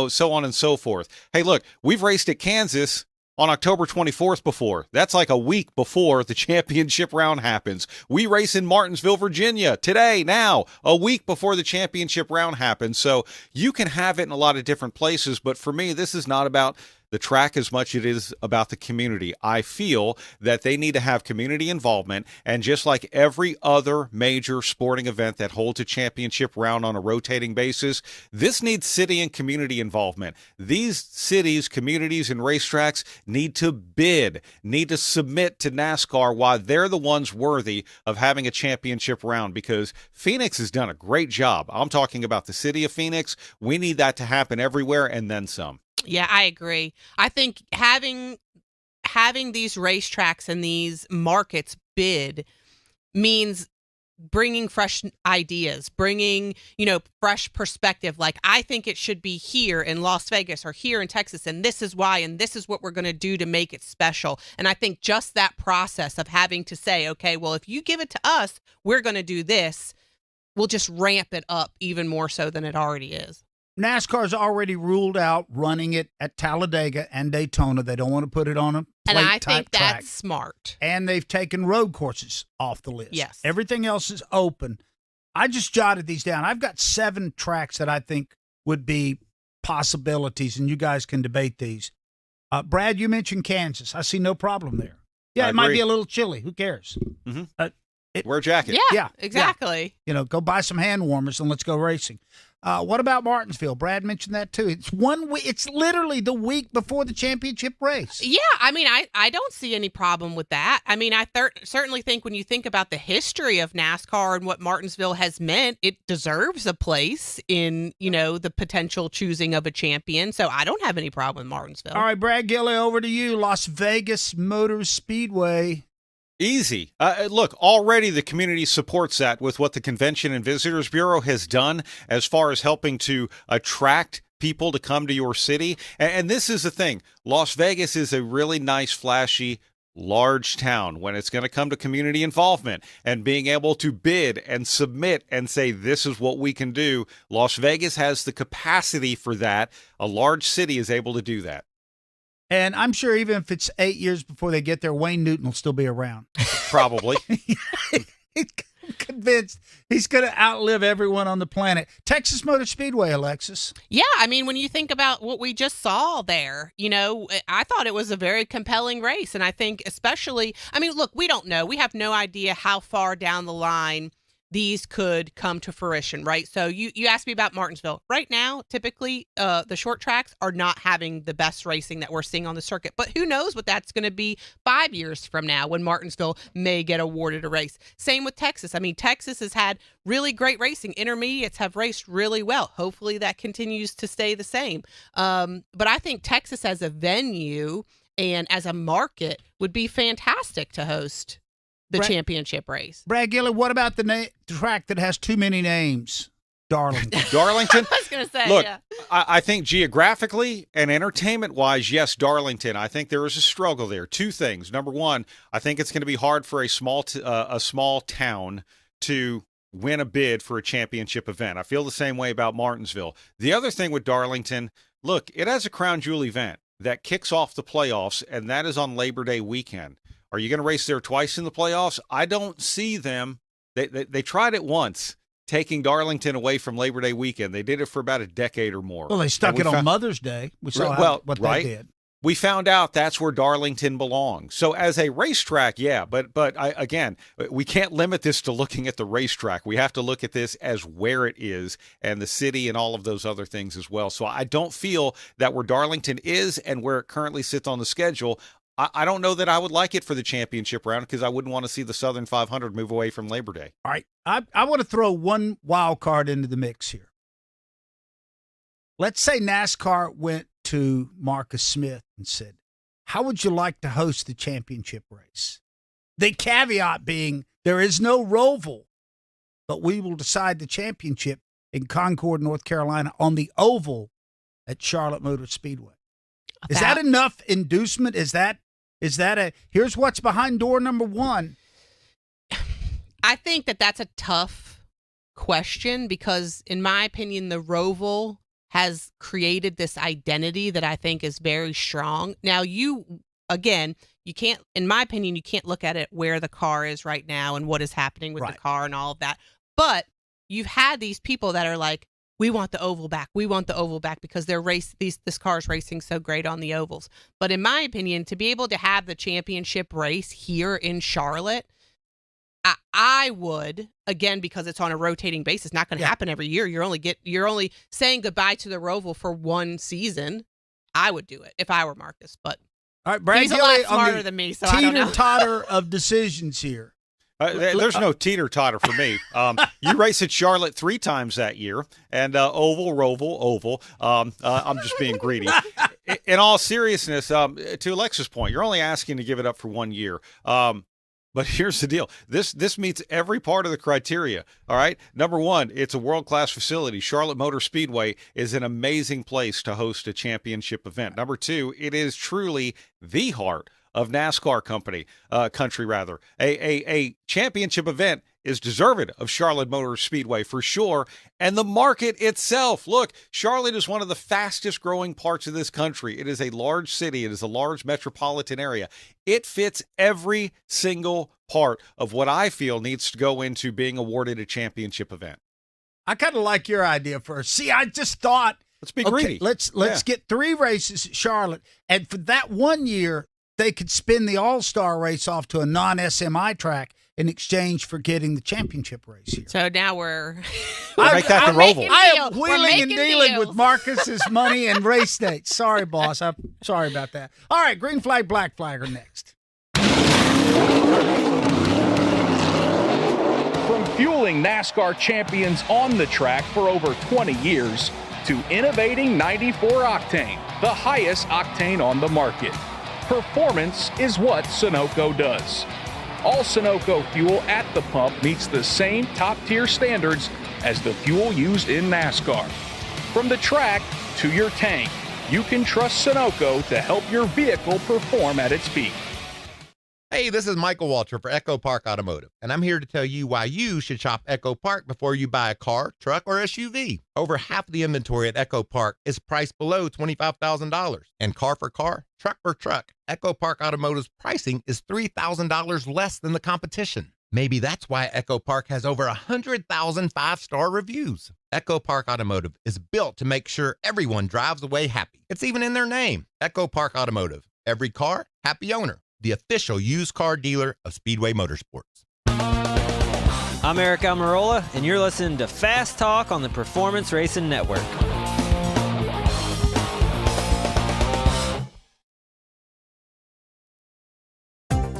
so on and so forth. Hey, look, we've raced at Kansas on October 24th before. That's like a week before the championship round happens. We race in Martinsville, Virginia today, now, a week before the championship round happens. So you can have it in a lot of different places. But for me, this is not about the track as much as it is about the community. I feel that they need to have community involvement, and just like every other major sporting event that holds a championship round on a rotating basis, this needs city and community involvement. These cities, communities, and racetracks need to bid, need to submit to NASCAR why they're the ones worthy of having a championship round, because Phoenix has done a great job. I'm talking about the city of Phoenix. We need that to happen everywhere and then some. Yeah, I agree. I think having these racetracks and these markets bid means bringing fresh ideas, bringing, fresh perspective. Like, I think it should be here in Las Vegas or here in Texas, and this is why, and this is what we're going to do to make it special. And I think just that process of having to say, okay, well, if you give it to us, we're going to do this, we'll just ramp it up even more so than it already is. NASCAR's already ruled out running it at Talladega and Daytona. They don't want to put it on a and I track. think that's smart. And they've taken road courses off the list. Yes. Everything else is open. I just jotted these down. I've got 7 tracks that I think would be possibilities, and you guys can debate these. Brad, you mentioned Kansas. I see no problem there. Yeah, it might be a little chilly. Who cares? Mm-hmm. Wear a jacket. Yeah, exactly. Yeah. Go buy some hand warmers and let's go racing. What about Martinsville? Brad mentioned that too. It's 1 week. It's literally the week before the championship race. Yeah, I don't see any problem with that. I certainly think when you think about the history of NASCAR and what Martinsville has meant, it deserves a place in, the potential choosing of a champion. So I don't have any problem with Martinsville. All right, Brad Gilley, over to you. Las Vegas Motor Speedway. Easy. Look, already the community supports that with what the Convention and Visitors Bureau has done as far as helping to attract people to come to your city. And this is the thing. Las Vegas is a really nice, flashy, large town when it's going to come to community involvement and being able to bid and submit and say, this is what we can do. Las Vegas has the capacity for that. A large city is able to do that. And I'm sure even if it's 8 years before they get there, Wayne Newton will still be around. Probably. I'm convinced he's going to outlive everyone on the planet. Texas Motor Speedway, Alexis. Yeah, when you think about what we just saw there, I thought it was a very compelling race. And I think especially, look, we don't know. We have no idea how far down the line these could come to fruition, right? So you asked me about Martinsville. Right now, typically, the short tracks are not having the best racing that we're seeing on the circuit. But who knows what that's going to be 5 years from now when Martinsville may get awarded a race. Same with Texas. I mean, Texas has had really great racing. Intermediates have raced really well. Hopefully that continues to stay the same. But I think Texas as a venue and as a market would be fantastic to host the championship race. Brad Gilly, what about the track that has too many names? Darlington. Darlington? I was going to say, look, yeah. I think geographically and entertainment-wise, yes, Darlington. I think there is a struggle there. Two things. Number one, I think it's going to be hard for a small town to win a bid for a championship event. I feel the same way about Martinsville. The other thing with Darlington, look, it has a crown jewel event that kicks off the playoffs, and that is on Labor Day weekend. Are you going to race there twice in the playoffs? I don't see them. They tried it once, taking Darlington away from Labor Day weekend. They did it for about a decade or more. Well, they stuck it on Mother's Day. We saw what they did. We found out that's where Darlington belongs. So as a racetrack, yeah, but again, we can't limit this to looking at the racetrack. We have to look at this as where it is and the city and all of those other things as well. So I don't feel that where Darlington is and where it currently sits on the schedule, I don't know that I would like it for the championship round because I wouldn't want to see the Southern 500 move away from Labor Day. All right. I want to throw one wild card into the mix here. Let's say NASCAR went to Marcus Smith and said, how would you like to host the championship race? The caveat being there is no Roval, but we will decide the championship in Concord, North Carolina on the oval at Charlotte Motor Speedway. Is that enough inducement? Is that a here's what's behind door number one? I think that's a tough question because, in my opinion, the Roval has created this identity that I think is very strong. Now, you can't, in my opinion, you can't look at it where the car is right now and what is happening with the car and all of that. But you've had these people that are like, we want the oval back. We want the oval back because this car's racing so great on the ovals. But in my opinion, to be able to have the championship race here in Charlotte, I would, again, because it's on a rotating basis, not going to happen every year. You're only saying goodbye to the Roval for one season. I would do it if I were Marcus, but all right, Brad he's Gilly, a lot smarter than me, so I don't know. Teeter-totter of decisions here. There's no teeter-totter for me. You race at Charlotte 3 times that year, and oval, Roval, oval. I'm just being greedy. In all seriousness, to Alexa's point, you're only asking to give it up for 1 year. But here's the deal. This meets every part of the criteria, all right? Number one, it's a world-class facility. Charlotte Motor Speedway is an amazing place to host a championship event. Number two, it is truly the heart of NASCAR country. A championship event is deserved of Charlotte Motor Speedway for sure. And the market itself. Look, Charlotte is one of the fastest growing parts of this country. It is a large city. It is a large metropolitan area. It fits every single part of what I feel needs to go into being awarded a championship event. I kind of like your idea first. See, I just thought, let's be greedy. Let's get 3 races at Charlotte. And for that 1 year, they could spin the All-Star race off to a non-SMI track in exchange for getting the championship race here. So now we'll make that the Roval. I am wheeling and dealing with Marcus's money and race dates. Sorry, boss. I'm sorry about that. All right, green flag, black flag are next. From fueling NASCAR champions on the track for over 20 years to innovating 94 Octane, the highest octane on the market. Performance is what Sunoco does. All Sunoco fuel at the pump meets the same top-tier standards as the fuel used in NASCAR. From the track to your tank, you can trust Sunoco to help your vehicle perform at its peak. Hey, this is Michael Walter for Echo Park Automotive, and I'm here to tell you why you should shop Echo Park before you buy a car, truck, or SUV. Over half the inventory at Echo Park is priced below $25,000. And car for car, truck for truck, Echo Park Automotive's pricing is $3,000 less than the competition. Maybe that's why Echo Park has over 100,000 5-star reviews. Echo Park Automotive is built to make sure everyone drives away happy. It's even in their name, Echo Park Automotive. Every car, happy owner. The official used car dealer of Speedway Motorsports. I'm Eric Almirola, and you're listening to Fast Talk on the Performance Racing Network.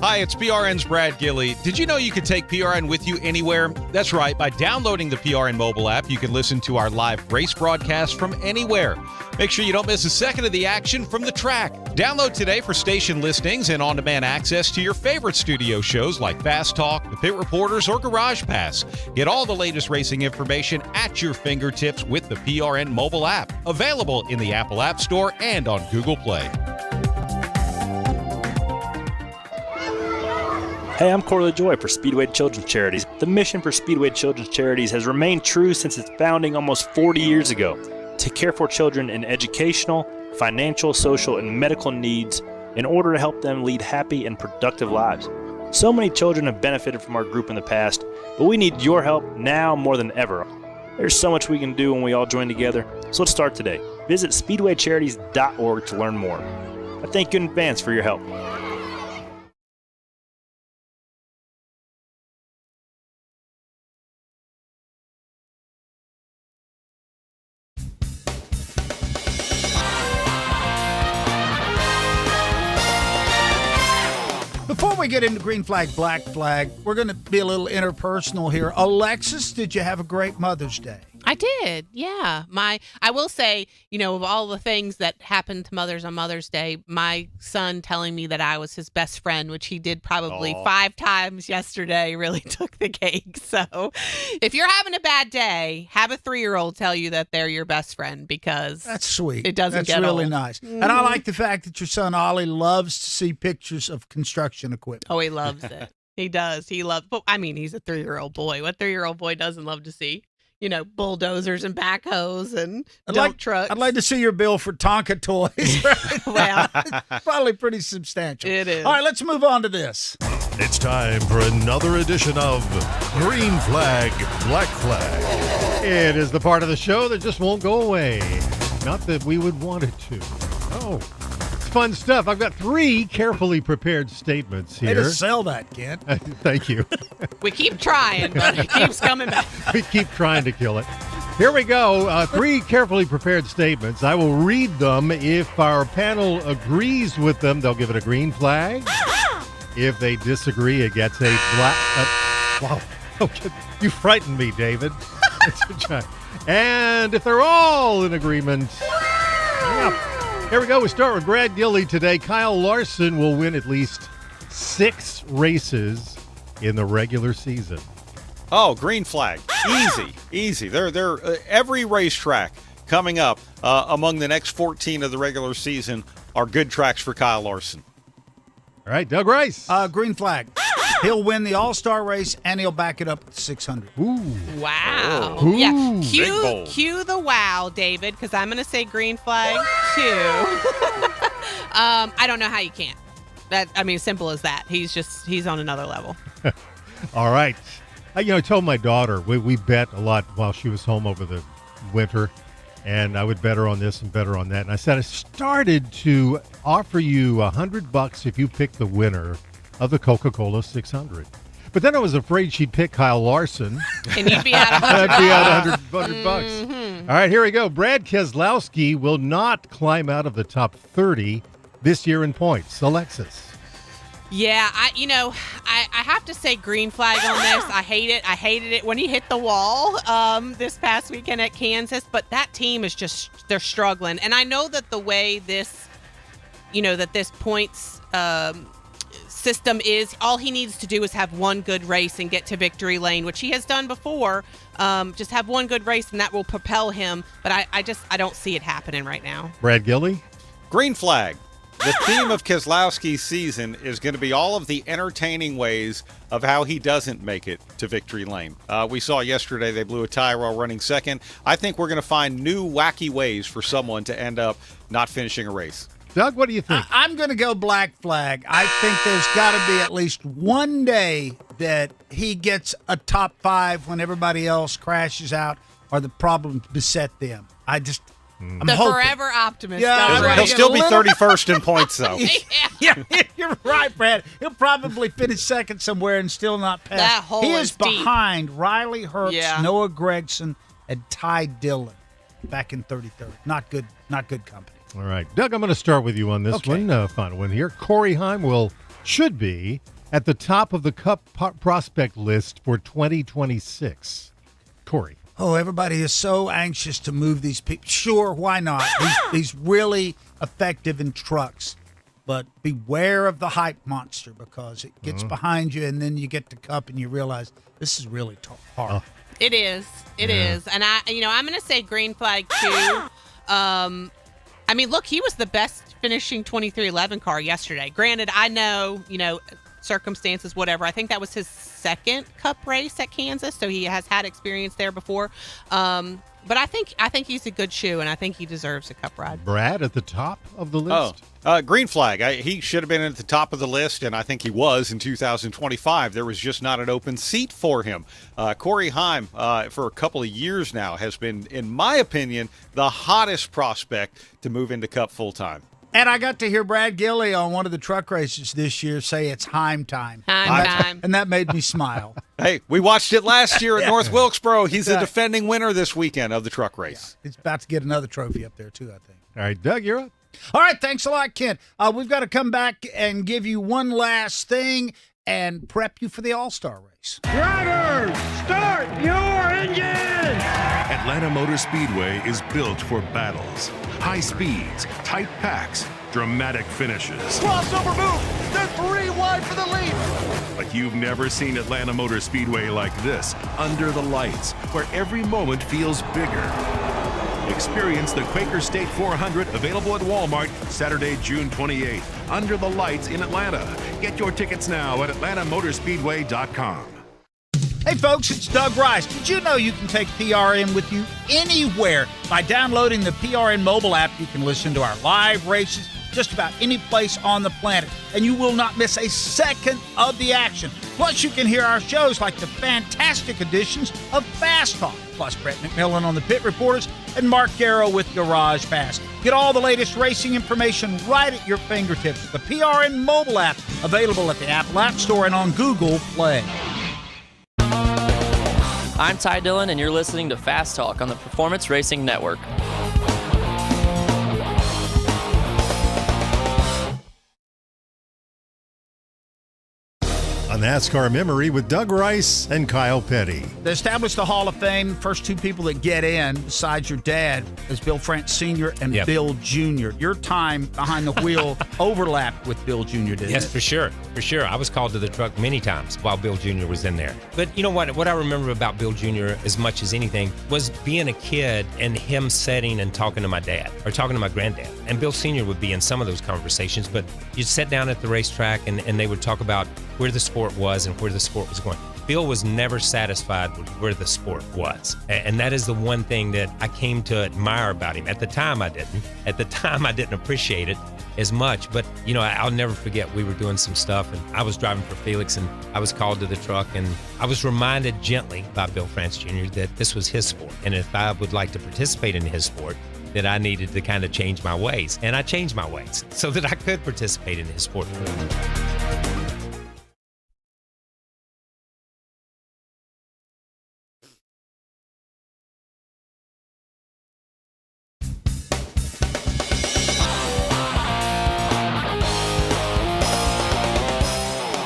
Hi, it's PRN's Brad Gilley. Did you know you could take PRN with you anywhere? That's right. By downloading the PRN mobile app, you can listen to our live race broadcast from anywhere. Make sure you don't miss a second of the action from the track. Download today for station listings and on-demand access to your favorite studio shows like Fast Talk, The Pit Reporters, or Garage Pass. Get all the latest racing information at your fingertips with the PRN mobile app. Available in the Apple App Store and on Google Play. Hey, I'm Corley Joy for Speedway Children's Charities. The mission for Speedway Children's Charities has remained true since its founding almost 40 years ago, to care for children in educational, financial, social, and medical needs in order to help them lead happy and productive lives. So many children have benefited from our group in the past, but we need your help now more than ever. There's so much we can do when we all join together, so let's start today. Visit speedwaycharities.org to learn more. I thank you in advance for your help. Before we get into green flag, black flag, we're going to be a little interpersonal here. Alexis, did you have a great Mother's Day? I did, yeah. I will say, of all the things that happened to mothers on Mother's Day, my son telling me that I was his best friend, which he did probably 5 times yesterday, really took the cake. So if you're having a bad day, have a 3-year-old tell you that they're your best friend, because that's sweet. It doesn't get really old. Nice. Mm-hmm. And I like the fact that your son Ollie loves to see pictures of construction equipment. Oh, he loves it. He does. He loves. But he's a 3-year-old boy. What 3-year-old boy doesn't love to see? Bulldozers and backhoes and dump trucks. I'd like to see your bill for Tonka toys. Right? Well, it's probably pretty substantial. It is. All right, let's move on to this. It's time for another edition of Green Flag, Black Flag. It is the part of the show that just won't go away. Not that we would want it to. Oh, it's fun stuff. I've got 3 carefully prepared statements here. Way to sell that, Kent. Thank you. We keep trying, but it keeps coming back. We keep trying to kill it. Here we go. 3 carefully prepared statements. I will read them. If our panel agrees with them, they'll give it a green flag. If they disagree, it gets a black. Wow. Okay. You frightened me, David. And if they're all in agreement. Yeah. Here we go. We start with Brad Gilley today. Kyle Larson will win at least 6 races in the regular season. Oh, green flag. Easy. They're every racetrack coming up among the next 14 of the regular season are good tracks for Kyle Larson. All right, Doug Rice. Green flag. He'll win the All-Star race, and he'll back it up at 600. Ooh. Wow. Ooh. Yeah. Big Cue the wow, David, because I'm going to say green flag, too. I don't know how you can't. Simple as that. He's on another level. All right. I told my daughter, we bet a lot while she was home over the winter, and I would bet her on this and bet her on that. And I said, I started to offer you $100 if you pick the winner of the Coca-Cola 600. But then I was afraid she'd pick Kyle Larson. And you'd be out $100. I'd be out $100 bucks. Mm-hmm. All right, here we go. Brad Keselowski will not climb out of the top 30 this year in points. Alexis. Yeah, I have to say green flag on this. I hate it. I hated it when he hit the wall this past weekend at Kansas. But that team is they're struggling. And I know that the way this points system is, all he needs to do is have one good race and get to victory lane, which he has done before. Just have one good race and that will propel him. But I don't see it happening right now. Brad Gilley. Green flag. The theme of Keselowski's season is going to be all of the entertaining ways of how he doesn't make it to victory lane. We saw yesterday they blew a tire while running second. I think we're going to find new wacky ways for someone to end up not finishing a race. Doug, what do you think? I'm going to go black flag. I think there's got to be at least one day that he gets a top 5 when everybody else crashes out or the problems beset them. The hoping. forever optimist. Yeah, He'll still be 31st in points, though. Yeah, you're right, Brad. He'll probably finish second somewhere and still not pass. That hole he is is deep. behind Riley Herbst, Yeah. Noah Gregson, and Ty Dillon back in 33rd. Not good company. All right, Doug, I'm going to start with you on this one. Final one here. Corey Heim should be at the top of the Cup prospect list for 2026. Corey. Oh, everybody is so anxious to move these people. Sure, why not? He's really effective in trucks. But beware of the hype monster because it gets behind you, and then you get to Cup and you realize this is really hard. It is. It is. And I'm going to say green flag too. I mean, look, he was the best finishing 2311 car yesterday. Granted, I know, circumstances, whatever. I think that was his second Cup race at Kansas, so he has had experience there before. But I think he's a good shoe, and I think he deserves a Cup ride. Brad at the top of the list. Green flag. He should have been at the top of the list, and I think he was in 2025. There was just not an open seat for him. Corey Heim, for a couple of years now, has been, in my opinion, the hottest prospect to move into Cup full-time. And I got to hear Brad Gilley on one of the truck races this year say it's Heim time. Heim time. And that made me smile. Hey, we watched it last year at North Wilkesboro. He's the defending winner this weekend of the truck race. Yeah. He's about to get another trophy up there, too, I think. All right, Doug, you're up. All right, thanks a lot, Ken. We've got to come back and give you one last thing and prep you for the All-Star race. Drivers, start your engines! Atlanta Motor Speedway is built for battles, high speeds, tight packs, dramatic finishes. Crossover move! They're 3 wide for the lead! But you've never seen Atlanta Motor Speedway like this, under the lights, where every moment feels bigger. Experience the Quaker State 400, available at Walmart Saturday, June 28th. Under the lights in Atlanta. Get your tickets now at atlantamotorspeedway.com. Hey, folks, it's Doug Rice. Did you know you can take PRN with you anywhere? By downloading the PRN mobile app, you can listen to our live races just about any place on the planet, and you will not miss a second of the action. Plus, you can hear our shows like the fantastic editions of Fast Talk, plus Brett McMillan on the Pit Reporters and Mark Garrow with Garage Pass. Get all the latest racing information right at your fingertips. The PRN mobile app, available at the Apple App Store and on Google Play. I'm Ty Dillon, and you're listening to Fast Talk on the Performance Racing Network. A NASCAR memory with Doug Rice and Kyle Petty. They established the Hall of Fame. First two people that get in, besides your dad, is Bill France Sr. and Bill Jr. Your time behind the wheel overlapped with Bill Jr., didn't Yes, it? for sure. For sure. I was called to the truck many times while Bill Jr. was in there. But you know what? What I remember about Bill Jr. as much as anything was being a kid and him sitting and talking to my dad or talking to my granddad. And Bill Sr. would be in some of those conversations, but you'd sit down at the racetrack and they would talk about where the sport was and where the sport was going. Bill was never satisfied with where the sport was. And that is the one thing that I came to admire about him. At the time, I didn't. At the time, I didn't appreciate it as much. But, you know, I'll never forget we were doing some stuff, and I was driving for Felix, and I was called to the truck, and I was reminded gently by Bill France Jr. that this was his sport. And if I would like to participate in his sport, that I needed to kind of change my ways. And I changed my ways so that I could participate in his sport.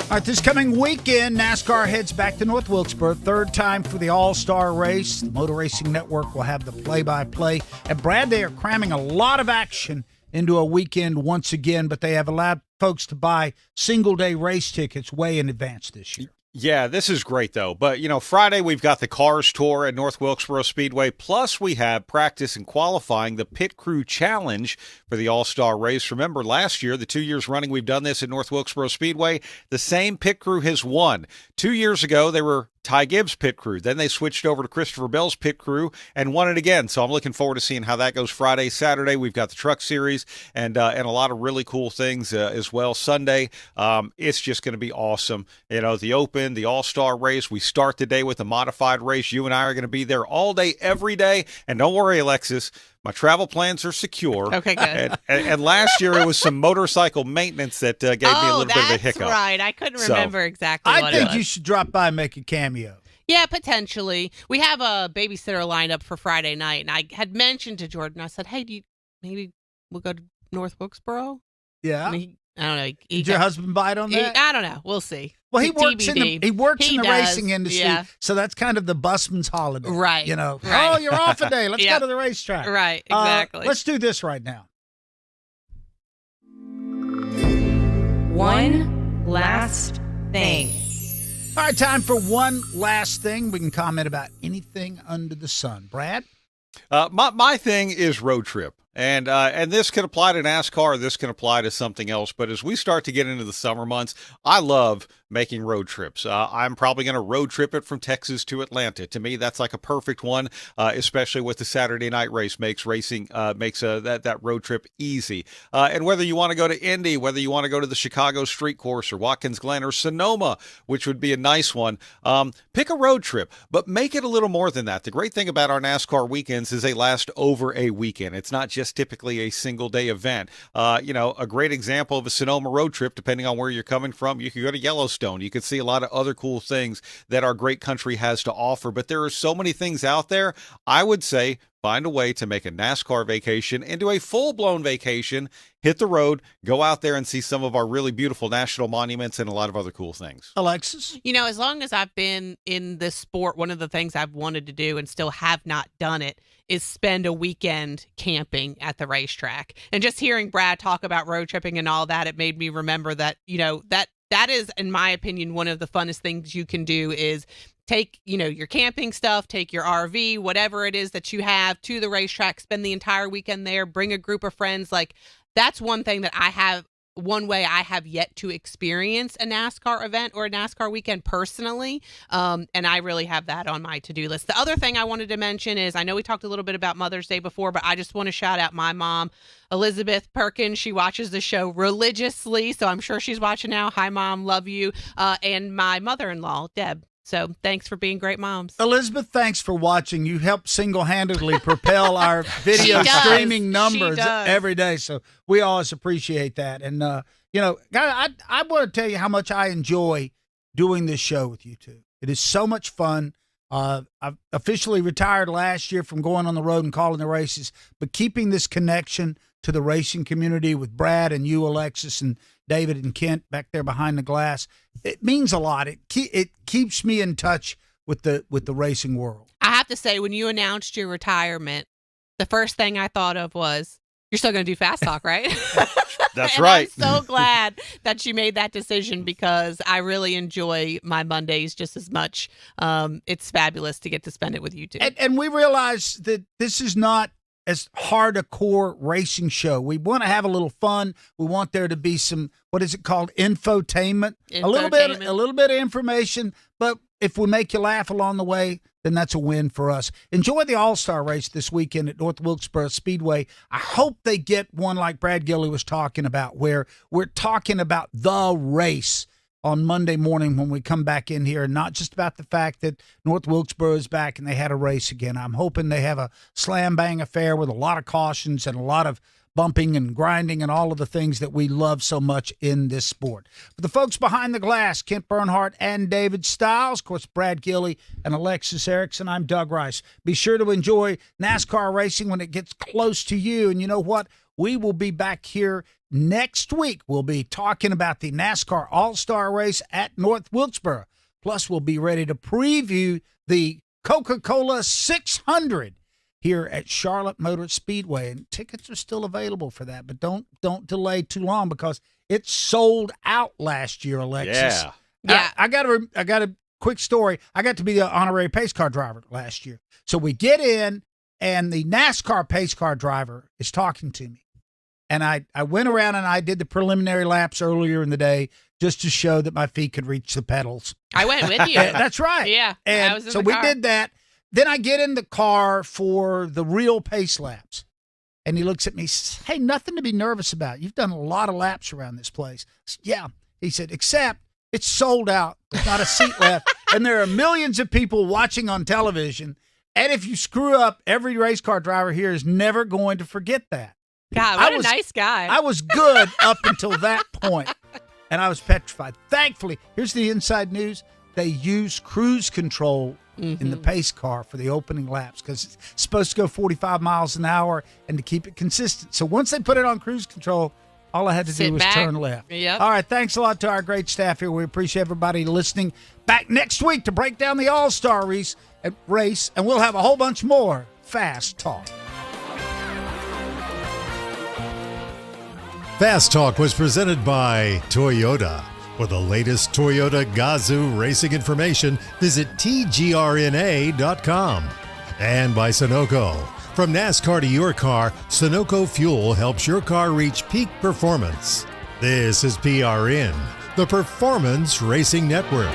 All right, this coming weekend, NASCAR heads back to North Wilkesboro. Third time for the All-Star race. The Motor Racing Network will have the play-by-play. And Brad, they are cramming a lot of action into a weekend once again, but they have allowed folks to buy single-day race tickets way in advance this year. Yeah, this is great, though. But, you know, Friday we've got the Cars Tour at North Wilkesboro Speedway, plus we have practice and qualifying the Pit Crew Challenge for the All-Star race. Remember, last year, the 2 years running we've done this at North Wilkesboro Speedway, the same pit crew has won. 2 years ago, they were Ty Gibbs' pit crew. Then they switched over to Christopher Bell's pit crew and won it again. So I'm looking forward to seeing how that goes Friday, Saturday. We've got the Truck Series and a lot of really cool things as well. Sunday, it's just going to be awesome. You know, the Open, the All-Star race. We start the day with a modified race. You and I are going to be there all day, every day. And don't worry, Alexis, My travel plans are secure. Okay, good. And last year it was some motorcycle maintenance that gave me a little bit of a hiccup. That's right. I couldn't remember exactly what I it think was. you should drop by and make a cameo. Yeah, potentially. We have a babysitter lined up for Friday night, and I had mentioned to Jordan, I said, hey, maybe we'll go to North Wilkesboro? Yeah. And I don't know. Did your husband bite on that? I don't know. We'll see. Well, he works in the He does, racing industry, yeah. so that's kind of the busman's holiday, Right, You know, right. oh, you're off a day. Let's Yep. go to the racetrack. Right, exactly. Let's do this right now. One last thing. All right, time for one last thing. We can comment about anything under the sun. Brad? My thing is road trip. And this can apply to NASCAR. This can apply to something else. But as we start to get into the summer months, I love making road trips. I'm probably going to road trip it from Texas to Atlanta. To me, that's like a perfect one, especially with the Saturday night race makes that road trip easy. And whether you want to go to Indy, whether you want to go to the Chicago Street Course or Watkins Glen or Sonoma, which would be a nice one, pick a road trip, but make it a little more than that. The great thing about our NASCAR weekends is they last over a weekend. It's not just typically a single day event. A great example of a Sonoma road trip, depending on where you're coming from, you could go to Yellowstone. You could see a lot of other cool things that our great country has to offer. But there are so many things out there. I would say find a way to make a NASCAR vacation into a full-blown vacation. Hit the road, go out there and see some of our really beautiful national monuments and a lot of other cool things. Alexis? As long as I've been in this sport, one of the things I've wanted to do and still have not done it is spend a weekend camping at the racetrack. And just hearing Brad talk about road tripping and all that, it made me remember that, that is, in my opinion, one of the funnest things you can do is take, your camping stuff, take your RV, whatever it is that you have to the racetrack, spend the entire weekend there, bring a group of friends. Like, that's one thing that one way I have yet to experience a NASCAR event or a NASCAR weekend personally. And I really have that on my to-do list. The other thing I wanted to mention is, I know we talked a little bit about Mother's Day before, but I just want to shout out my mom, Elizabeth Perkins. She watches the show religiously, so I'm sure she's watching now. Hi, Mom. Love you. And my mother-in-law, Deb. So thanks for being great moms. Elizabeth, thanks for watching. You help single-handedly propel our video streaming numbers every day. So we always appreciate that. And, I want to tell you how much I enjoy doing this show with you two. It is so much fun. I've officially retired last year from going on the road and calling the races, but keeping this connection to the racing community with Brad and you, Alexis, and David and Kent back there behind the glass, it means a lot. It keeps me in touch with the racing world. I have to say, when you announced your retirement, the first thing I thought of was, you're still going to do Fast Talk, right? That's right. I'm so glad that you made that decision because I really enjoy my Mondays just as much. It's fabulous to get to spend it with you two. And we realize that this is not as hard a core racing show. We want to have a little fun. We want there to be some, what is it called? Infotainment. A little bit of information, but if we make you laugh along the way, then that's a win for us. Enjoy the All-Star race this weekend at North Wilkesboro Speedway. I hope they get one like Brad Gilley was talking about, where we're talking about the race on Monday morning when we come back in here, and not just about the fact that North Wilkesboro is back and they had a race again. I'm hoping they have a slam-bang affair with a lot of cautions and a lot of bumping and grinding and all of the things that we love so much in this sport. For the folks behind the glass, Kent Bernhardt and David Stiles, of course, Brad Gilley and Alexis Erickson, I'm Doug Rice. Be sure to enjoy NASCAR racing when it gets close to you. And you know what? We will be back here next week. We'll be talking about the NASCAR All-Star race at North Wilkesboro. Plus, we'll be ready to preview the Coca-Cola 600 here at Charlotte Motor Speedway. And tickets are still available for that, but don't delay too long because it sold out last year, Alexis. Yeah. I got a quick story. I got to be the honorary pace car driver last year. So we get in, and the NASCAR pace car driver is talking to me. And I went around and I did the preliminary laps earlier in the day just to show that my feet could reach the pedals. I went with you. That's right. Yeah. And I was in so the we car. did that. Then I get in the car for the real pace laps. And he looks at me, says, hey, nothing to be nervous about. You've done a lot of laps around this place. I said, yeah. He said, except it's sold out. There's not a seat left. And there are millions of people watching on television. And if you screw up, every race car driver here is never going to forget that. God, what a nice guy. I was good up until that point, and I was petrified. Thankfully, here's the inside news. They use cruise control in the pace car for the opening laps because it's supposed to go 45 miles an hour and to keep it consistent. So once they put it on cruise control, all I had to do was turn left. Yep. All right, thanks a lot to our great staff here. We appreciate everybody listening. Back next week to break down the All-Star race, and we'll have a whole bunch more Fast Talk. Fast Talk was presented by Toyota. For the latest Toyota Gazoo racing information, visit tgrna.com. And by Sunoco. From NASCAR to your car, Sunoco Fuel helps your car reach peak performance. This is PRN, the Performance Racing Network.